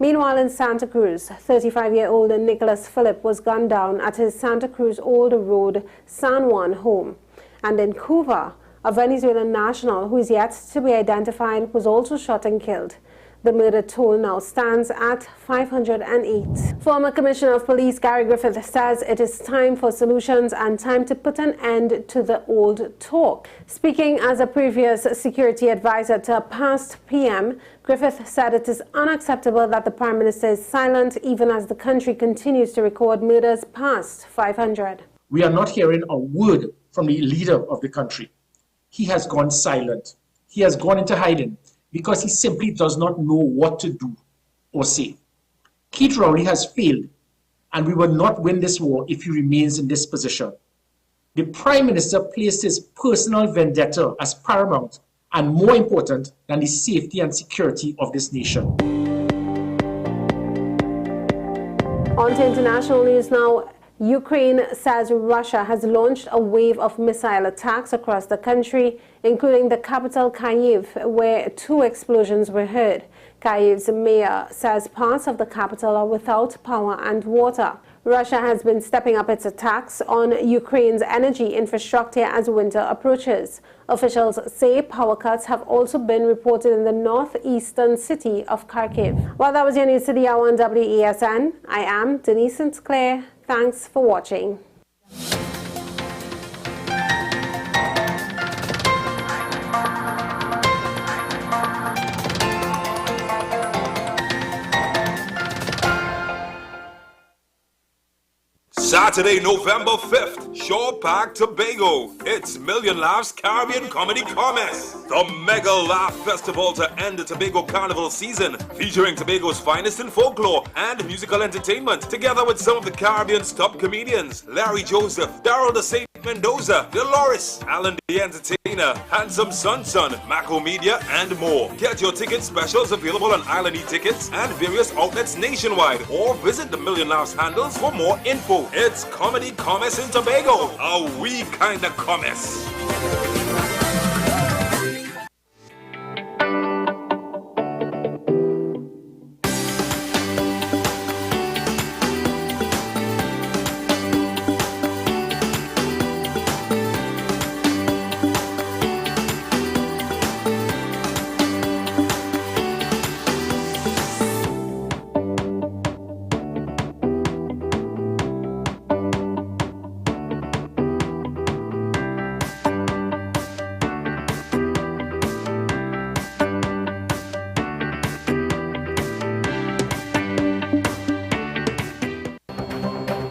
Meanwhile, in Santa Cruz, 35-year-old Nicholas Phillip was gunned down at his Santa Cruz Old Road San Juan home. And in Cuba, a Venezuelan national who is yet to be identified was also shot and killed. The murder toll now stands at 508. Former Commissioner of Police Gary Griffith says it is time for solutions and time to put an end to the old talk. Speaking as a previous security advisor to a past PM, Griffith said it is unacceptable that the Prime Minister is silent even as the country continues to record murders past 500. We are not hearing a word from the leader of the country. He has gone silent. He has gone into hiding, because he simply does not know what to do or say. Keith Rowley has failed, and we will not win this war if he remains in this position. The Prime Minister placed his personal vendetta as paramount and more important than the safety and security of this nation. On to international news now. Ukraine says Russia has launched a wave of missile attacks across the country, including the capital Kyiv, where 2 explosions were heard. Kyiv's mayor says parts of the capital are without power and water. Russia has been stepping up its attacks on Ukraine's energy infrastructure as winter approaches. Officials say power cuts have also been reported in the northeastern city of Kharkiv. Well, that was your news to the hour on WESN. I am Denise St. Clair. Thanks for watching. Saturday, November 5th, Shore Park, Tobago. It's Million Laughs Caribbean Comedy Commerce, the mega laugh festival to end the Tobago Carnival season, featuring Tobago's finest in folklore and musical entertainment, together with some of the Caribbean's top comedians, Larry Joseph, Daryl the Saint Mendoza, Dolores, Alan the Entertainer, Handsome Sunshine, Mako Media, and more. Get your ticket specials available on Island E-Tickets and various outlets nationwide, or visit the Million Laughs handles for more info. It's Comedy Commerce in Tobago, a wee kind of commerce.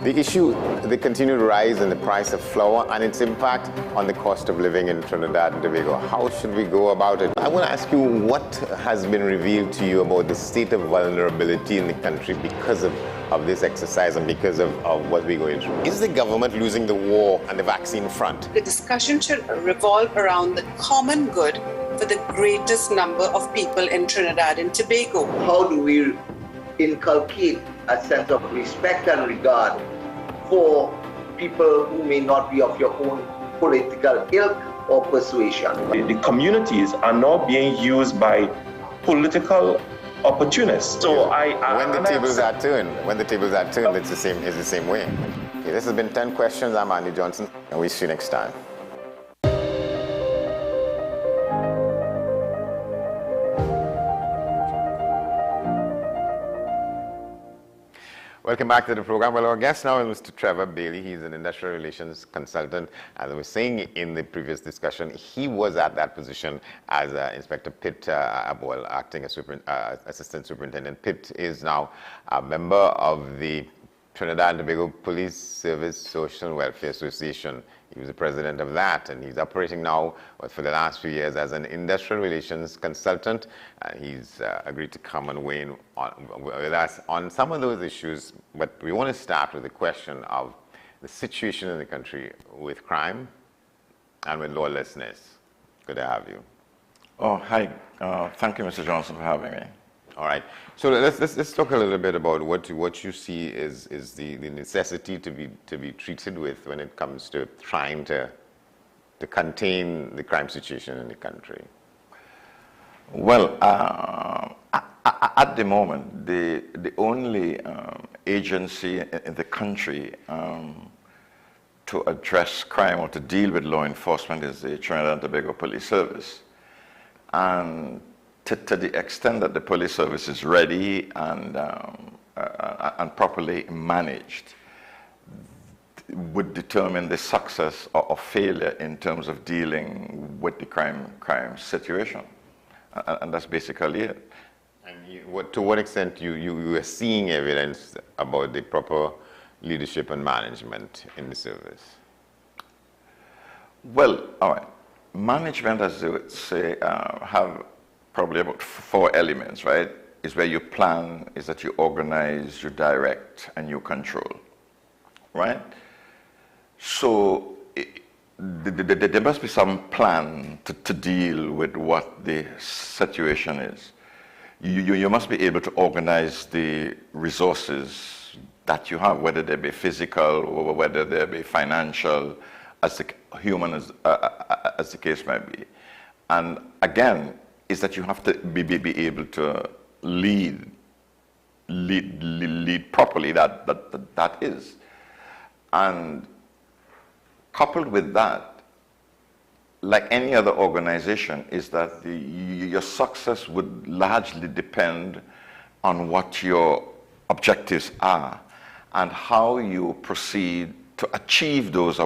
The issue, the continued rise in the price of flour and its impact on the cost of living in Trinidad and Tobago. How should we go about it? I want to ask you what has been revealed to you about the state of vulnerability in the country because of this exercise and because of what we're going through. Is the government losing the war on the vaccine front? The discussion should revolve around the common good for the greatest number of people in Trinidad and Tobago. How do we inculcate a sense of respect and regard for people who may not be of your own political ilk or persuasion? The communities are now being used by political opportunists. So when the tables are turned, it's the same way. Okay, this has been 10 questions. I'm Andy Johnson, and we'll see you next time. Welcome back to the program. Well, our guest now is Mr. Trevor Bailey. He's an industrial relations consultant. As I was saying in the previous discussion, he was at that position as Inspector Pitt, acting as Assistant Superintendent. Pitt is now a member of the Trinidad and Tobago Police Service Social Welfare Association. He was the president of that, and he's operating now for the last few years as an industrial relations consultant. He's agreed to come and weigh in with us on some of those issues, but we want to start with the question of the situation in the country with crime and with lawlessness. Good to have you. Oh, hi. Thank you, Mr. Johnson, for having me. All right. So let's talk a little bit about what you see is the necessity to be treated with when it comes to trying to contain the crime situation in the country. Well, At the moment, the only agency in the country to address crime or to deal with law enforcement is the Trinidad and Tobago Police Service. And to the extent that the police service is ready and properly managed, would determine the success or failure in terms of dealing with the crime situation. And that's basically it. And to what extent you are seeing evidence about the proper leadership and management in the service? Well, all right. Management, as they would say, have probably about 4 elements, right? Is where you plan, is that you organize, you direct, and you control, right? So there must be some plan to deal with what the situation is. You must be able to organize the resources that you have, whether they be physical or whether they be financial, as the human as the case might be. And again, is that you have to be able to lead properly. That is. And coupled with that, like any other organization, is that your success would largely depend on what your objectives are and how you proceed to achieve those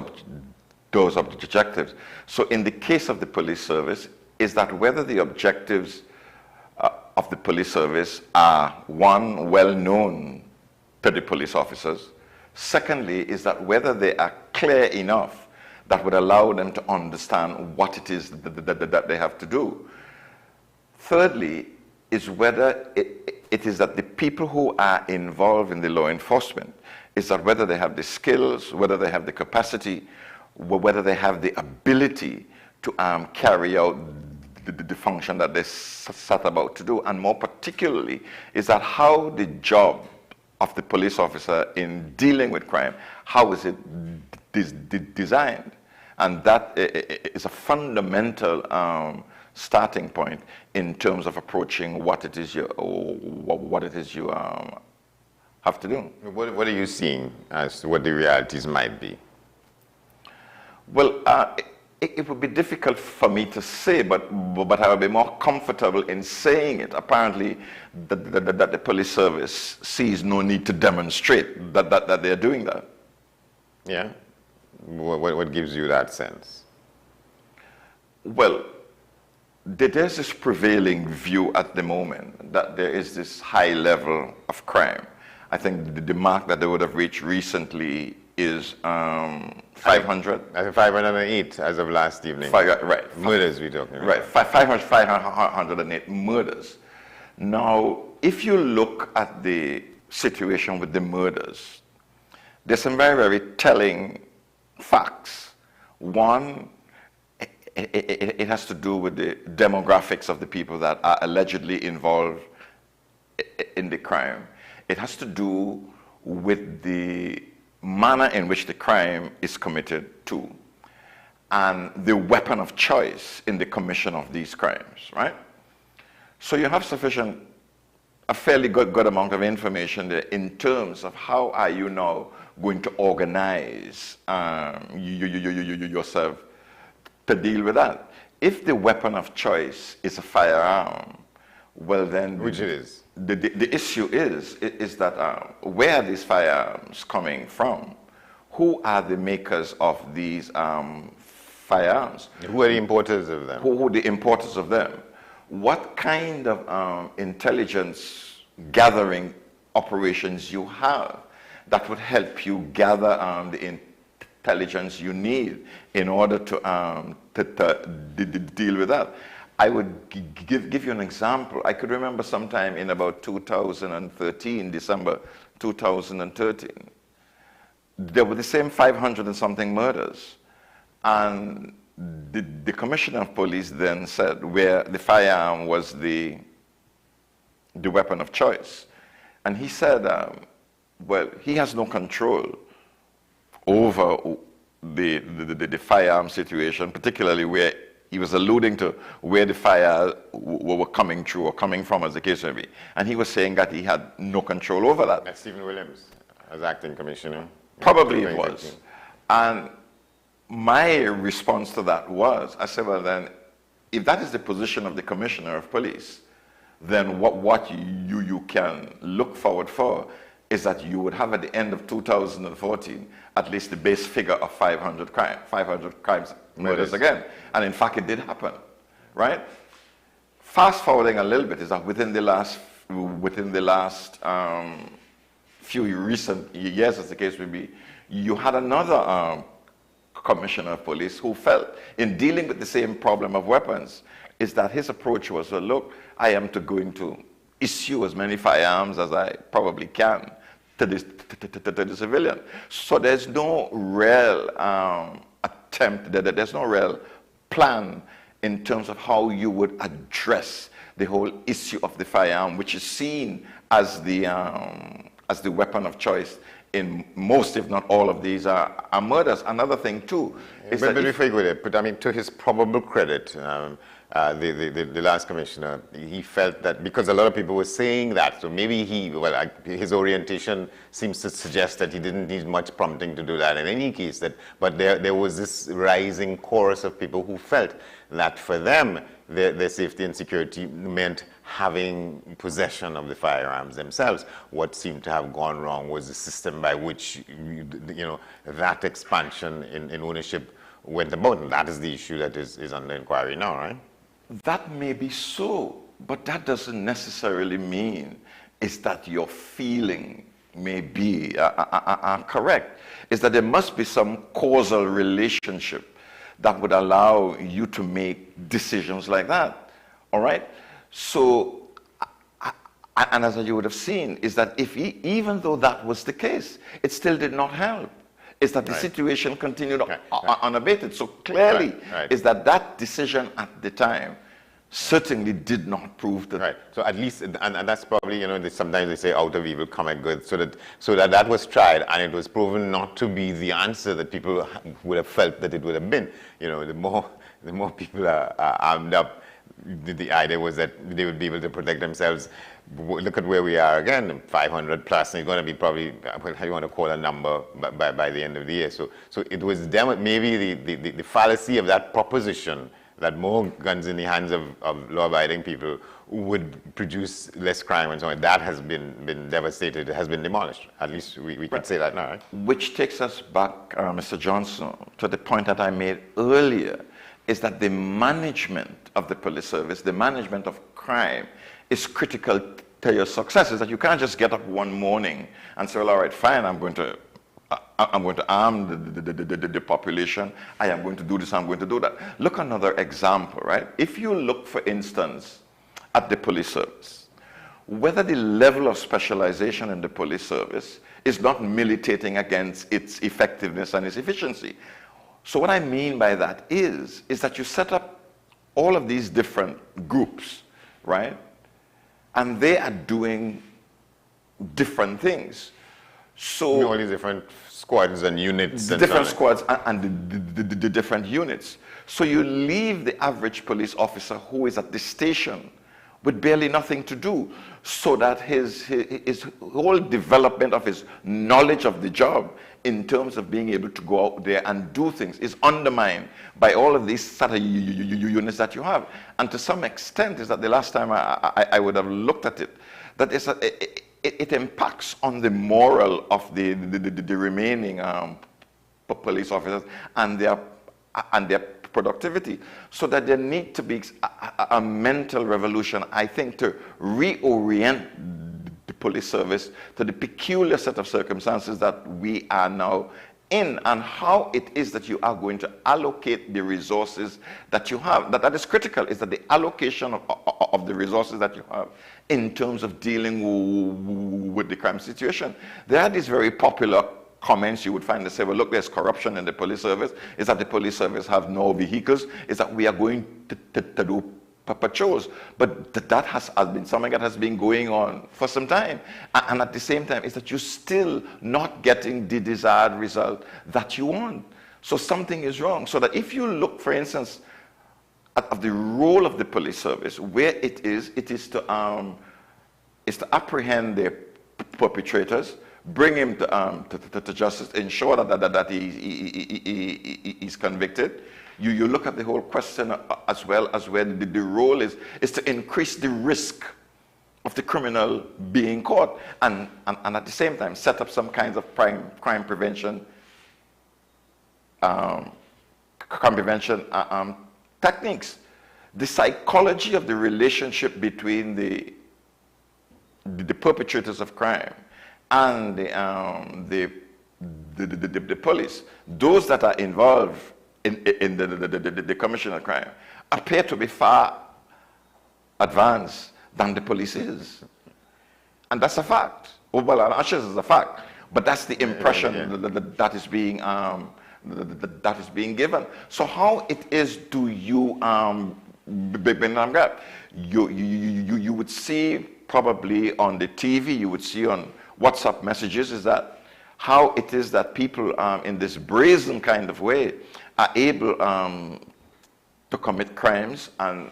objectives. So in the case of the police service, is that whether the objectives of the police service are, one, well known to the police officers. Secondly, is that whether they are clear enough that would allow them to understand what it is that they have to do. Thirdly, is whether it is that the people who are involved in the law enforcement, is that whether they have the skills, whether they have the capacity, whether they have the ability to carry out the function that they set about to do. And more particularly, is that how the job of the police officer in dealing with crime, how is it designed? And that is a fundamental starting point in terms of approaching what it is you have to do. What are you seeing as to what the realities might be? Well, it would be difficult for me to say, but I would be more comfortable in saying it. Apparently, that the police service sees no need to demonstrate that they're doing that. Yeah? What gives you that sense? Well, there's this prevailing view at the moment that there is this high level of crime. I think the mark that they would have reached recently is 500. I think 508 as of last evening. Right. Murders we're talking about. Right, 508 murders. Now, if you look at the situation with the murders, there's some very, very telling facts. One, it has to do with the demographics of the people that are allegedly involved in the crime. It has to do with the manner in which the crime is committed to, and the weapon of choice in the commission of these crimes, right? So you have a fairly good amount of information there in terms of how are you now going to organize yourself to deal with that. If the weapon of choice is a firearm, well then... Which it is. The issue is that where are these firearms coming from? Who are the makers of these firearms? Who are the importers of them? Who are the importers of them? What kind of intelligence gathering operations you have that would help you gather the intelligence you need in order to deal with that? I would give you an example. I could remember sometime in about 2013, December 2013, there were the same 500 and something murders. And the commissioner of police then said where the firearm was the weapon of choice. And he said, well, he has no control over the firearm situation, particularly where He was alluding to where the fires were coming through or coming from, as the case may be. And he was saying that he had no control over that. That's Stephen Williams, as acting commissioner. Probably it was. And my response to that was, I said, well then, if that is the position of the commissioner of police, then what you can look forward for is that you would have at the end of 2014 at least the base figure of 500 crimes, murders again. And in fact, it did happen, right? Fast forwarding a little bit is that within the last few recent years, as the case may be, you had another commissioner of police who felt in dealing with the same problem of weapons is that his approach was, well, look, I am going to issue as many firearms as I probably can to the civilian. So there's no real attempt, there's no real plan in terms of how you would address the whole issue of the firearm, which is seen as the weapon of choice in most, if not all, of these are murders. Another thing too is but before you go there, but I mean, to his probable credit, the last commissioner, he felt that because a lot of people were saying that, so maybe his orientation seems to suggest that he didn't need much prompting to do that in any case. But there was this rising chorus of people who felt that for them, their safety and security meant having possession of the firearms themselves. What seemed to have gone wrong was the system by which that expansion in ownership went about, and that is the issue that is under inquiry now, right? That may be so, but that doesn't necessarily mean is that your feeling may be correct. Is that there must be some causal relationship that would allow you to make decisions like that, all right? So, and as you would have seen, is that even though that was the case, it still did not help. Is that the situation continued unabated. So clearly, is that decision at the time certainly did not prove that. Right. So at least, and that's probably, sometimes they say out of evil come a good. So that was tried, and it was proven not to be the answer that people would have felt that it would have been. The more people are armed up, the idea was that they would be able to protect themselves. Look at where we are again, 500 plus, and it's going to be probably, how you want to call a number by the end of the year. So it was maybe the fallacy of that proposition that more guns in the hands of law-abiding people would produce less crime and so on. That has been devastated. It has been demolished. At least we could say that now, right? Which takes us back, Mr. Johnson, to the point that I made earlier, is that the management of the police service, the management of crime, is critical to your success. Is that you can't just get up one morning and say, well, all right, fine, I'm going to arm the population. I am going to do this, I'm going to do that. Look, another example, right? If you look, for instance, at the police service, whether the level of specialization in the police service is not militating against its effectiveness and its efficiency. So what I mean by that is that you set up all of these different groups, right? And they are doing different things. So all these different squads and units. Different squads and the different units. So you leave the average police officer who is at the station with barely nothing to do, so that his whole development of his knowledge of the job in terms of being able to go out there and do things is undermined by all of these sort of units that you have. And to some extent, is that the last time I would have looked at it, that it impacts on the moral of the remaining police officers and their productivity, so that there need to be a mental revolution, I think, to reorient the police service to the peculiar set of circumstances that we are now in, and how it is that you are going to allocate the resources that you have. That is critical, is that the allocation of the resources that you have in terms of dealing with the crime situation. There are these very popular comments you would find that say, well, look, there's corruption in the police service. Is that the police service have no vehicles? Is that we are going to do patrols? But that has been something that has been going on for some time. And at the same time, is that you're still not getting the desired result that you want. So something is wrong. So that if you look, for instance, of the role of the police service, where it is to apprehend the perpetrators, bring him to justice, ensure that he's convicted. You look at the whole question as well as where the role is to increase the risk of the criminal being caught, and at the same time set up some kinds of crime prevention techniques. The psychology of the relationship between the perpetrators of crime and the police, those that are involved in the commission of crime, appear to be far advanced than the police is. And that's a fact. Well, Ashes is a fact, but that's the impression that is being given. So how it is do you you would see probably on the TV, you would see on WhatsApp messages, is that how it is that people in this brazen kind of way are able to commit crimes and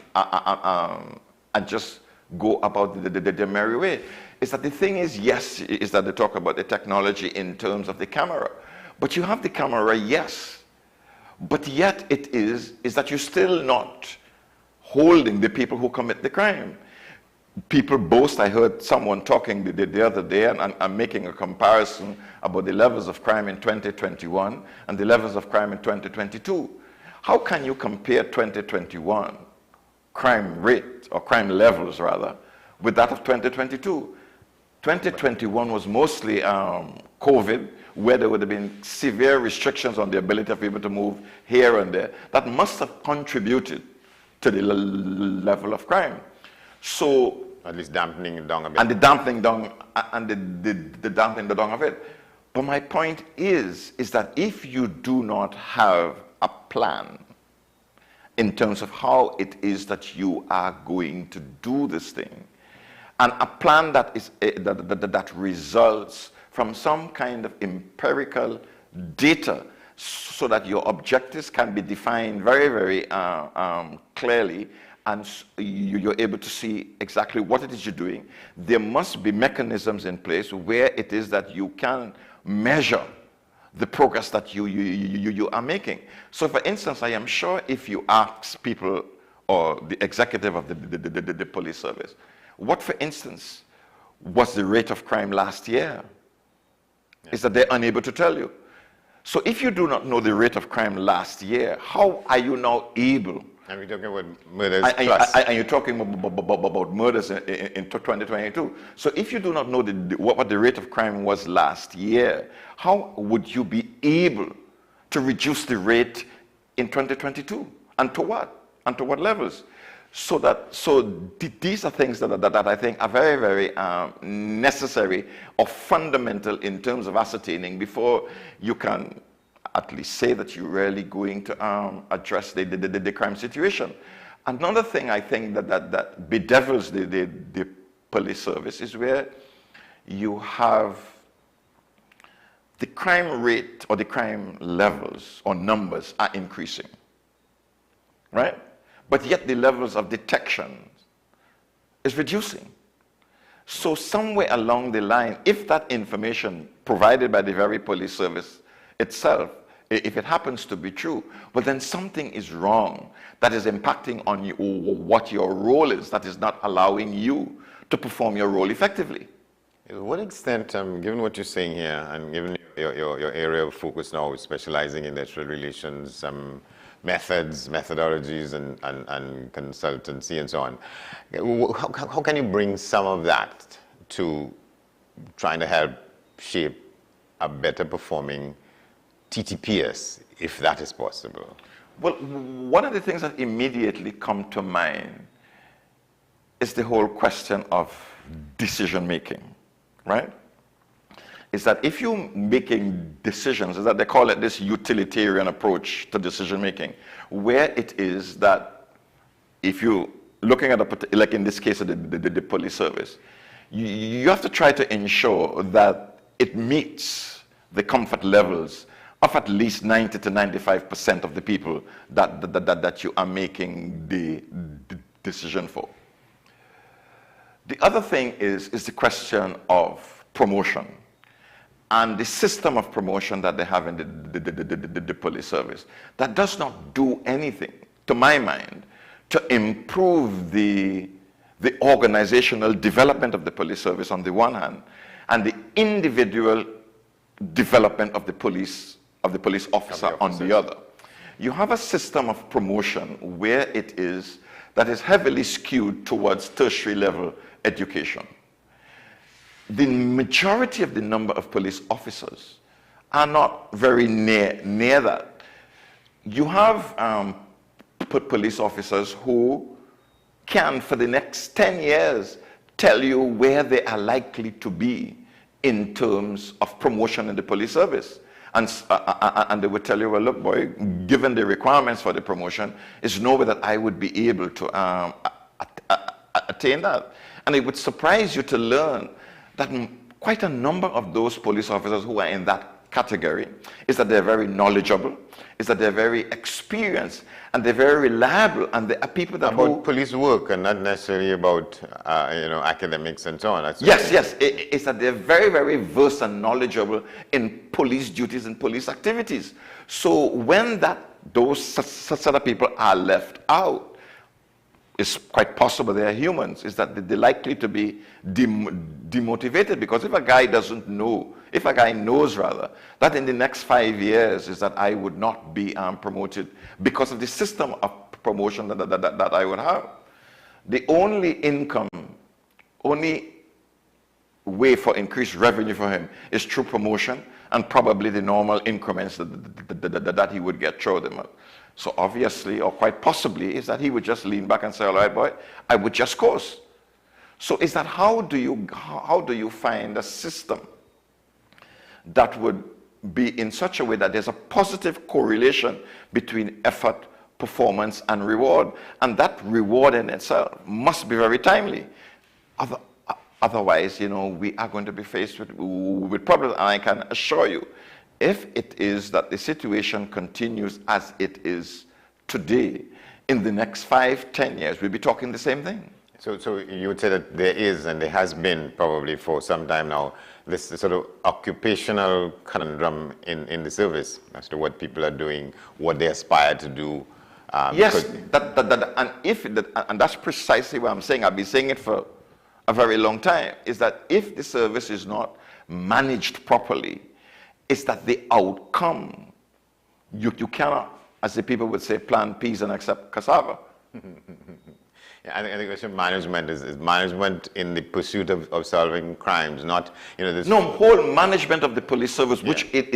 just go about the merry way. Is that the thing is, yes, is that they talk about the technology in terms of the camera. But you have the camera, yes. But yet it is that you're still not holding the people who commit the crime. People boast, I heard someone talking the other day and making a comparison about the levels of crime in 2021 and the levels of crime in 2022. How can you compare 2021 crime rate, or crime levels rather, with that of 2022? 2021 was mostly COVID, where there would have been severe restrictions on the ability of people to move here and there. That must have contributed to the level of crime. So, at least dampening it down a bit. And the dampening down, and the dampening down of it. But my point is that if you do not have a plan in terms of how it is that you are going to do this thing, and a plan that is that results from some kind of empirical data, so that your objectives can be defined very, very clearly, and you're able to see exactly what it is you're doing. There must be mechanisms in place where it is that you can measure the progress that you are making. So for instance, I am sure if you ask people or the executive of the police service, what, for instance, was the rate of crime last year? Is that they're unable to tell you. So if you do not know the rate of crime last year, how are you now able? And we're talking about murders plus. And you're talking about murders in 2022. So if you do not know what the rate of crime was last year, how would you be able to reduce the rate in 2022? And to what? And to what levels? So these are things that I think are very, very necessary or fundamental in terms of ascertaining before you can at least say that you're really going to address the crime situation. Another thing I think that bedevils the police service is where you have the crime rate or the crime levels or numbers are increasing, right? But yet the levels of detection is reducing. So somewhere along the line, if that information provided by the very police service itself, if it happens to be true, well then something is wrong that is impacting on you, what your role is, that is not allowing you to perform your role effectively. To what extent, given what you're saying here, and given your area of focus now, specializing in industrial relations, methods, methodologies, and consultancy, and so on, how can you bring some of that to trying to help shape a better performing TTPS, if that is possible? Well, one of the things that immediately come to mind is the whole question of decision making, right? Is that if you're making decisions, is that they call it this utilitarian approach to decision making, where it is that if you're looking at like in this case of the police service, you have to try to ensure that it meets the comfort levels of at least 90 to 95% of the people that you are making the decision for. The other thing is the question of promotion and the system of promotion that they have in the police service that does not do anything, to my mind, to improve the organizational development of the police service on the one hand, and the individual development of the police officer on the other. You have a system of promotion where that is heavily skewed towards tertiary level education. The majority of the number of police officers are not very near that. You have police officers who can, for the next 10 years, tell you where they are likely to be in terms of promotion in the police service. And they would tell you, well, look, boy, given the requirements for the promotion, there's no way that I would be able to attain that. And it would surprise you to learn that quite a number of those police officers who are in that category is that they're very knowledgeable, is that they're very experienced, and they're very reliable, and they are people that about police work and not necessarily about academics and so on. Yes. It's that they're very, very versed and knowledgeable in police duties and police activities. So when those set of people are left out, it's quite possible they are humans, is that they're likely to be demotivated, because if a guy doesn't know, if a guy knows rather, that in the next 5 years is that I would not be promoted because of the system of promotion that I would have. The only way for increased revenue for him is through promotion and probably the normal increments that he would get through them. So obviously, or quite possibly, is that he would just lean back and say, all right, boy, I would just course. So is that how do you find a system that would be in such a way that there's a positive correlation between effort, performance, and reward, and that reward in itself must be very timely. Otherwise, we are going to be faced with problems, and I can assure you, if it is that the situation continues as it is today, in the next 5, 10 years, we'll be talking the same thing. So you would say that there is, and there has been probably for some time now, this sort of occupational conundrum in the service as to what people are doing, what they aspire to do. Yes, and that's precisely what I'm saying. I've been saying it for a very long time, is that if the service is not managed properly, it's that the outcome, you cannot, as the people would say, plant peas and accept cassava. Yeah, I think the question of management is management in the pursuit of solving crimes, not, this... No, whole management of the police service, which would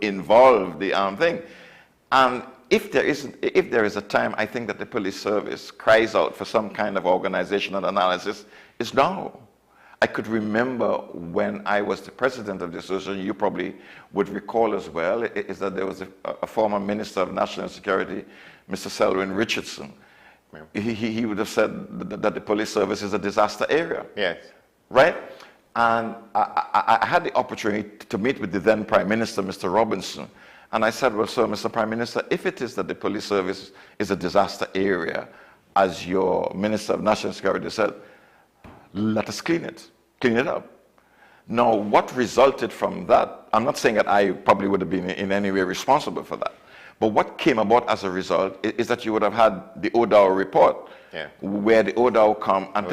involve the thing. And if there is a time, I think that the police service cries out for some kind of organizational analysis, is now. I could remember when I was the president of the association, you probably would recall as well, is that there was a former Minister of National Security, Mr. Selwyn Richardson. He would have said that the police service is a disaster area. Yes. Right? And I had the opportunity to meet with the then Prime Minister, Mr. Robinson. And I said, well, sir, Mr. Prime Minister, if it is that the police service is a disaster area, as your Minister of National Security said, let us clean it up. Now, what resulted from that, I'm not saying that I probably would have been in any way responsible for that, but what came about as a result is that you would have had the ODAO report, where the ODAO come and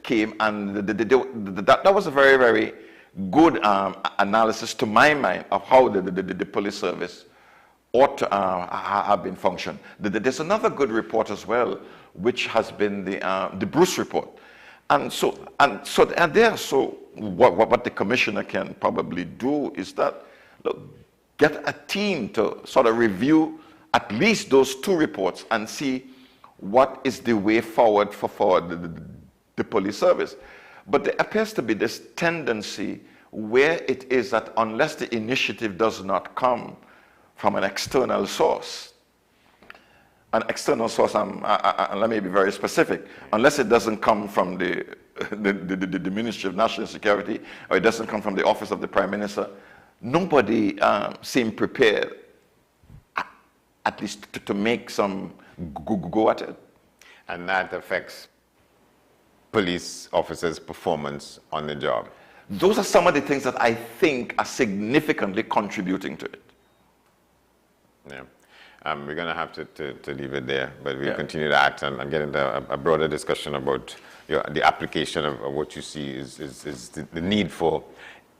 came, and that was a very, very good analysis to my mind of how the police service ought to have been functioned. There's another good report as well, which has been the Bruce report. And what the commissioner can probably do is that, look, get a team to sort of review at least those 2 reports and see what is the way forward for the police service. But there appears to be this tendency where it is that unless the initiative does not come from an external source, let me be very specific, unless it doesn't come from the Ministry of National Security, or it doesn't come from the Office of the Prime Minister, nobody seemed prepared, at least to make some go at it. And that affects police officers' performance on the job. Those are some of the things that I think are significantly contributing to it. Yeah. We're going to have to leave it there, but we'll continue to act and get into a broader discussion about the application of what you see is the need for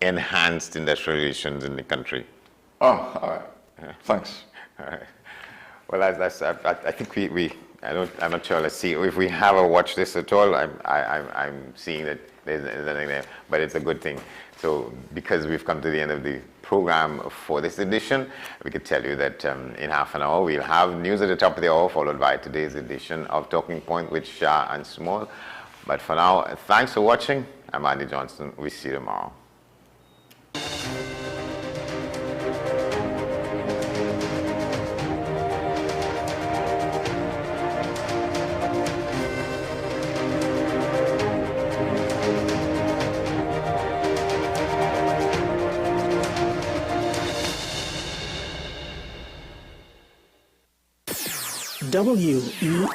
enhanced industrial relations in the country. Oh, all right. Yeah. Thanks. All right. Well, I think I'm not sure. Let's see if we have a watch this at all. I'm seeing that there's nothing there, but it's a good thing. So because we've come to the end of the program for this edition, we could tell you that in half an hour we'll have news at the top of the hour, followed by today's edition of Talking Point with Shah and Small. But for now, thanks for watching. I'm Andy Johnson. We see you tomorrow. WE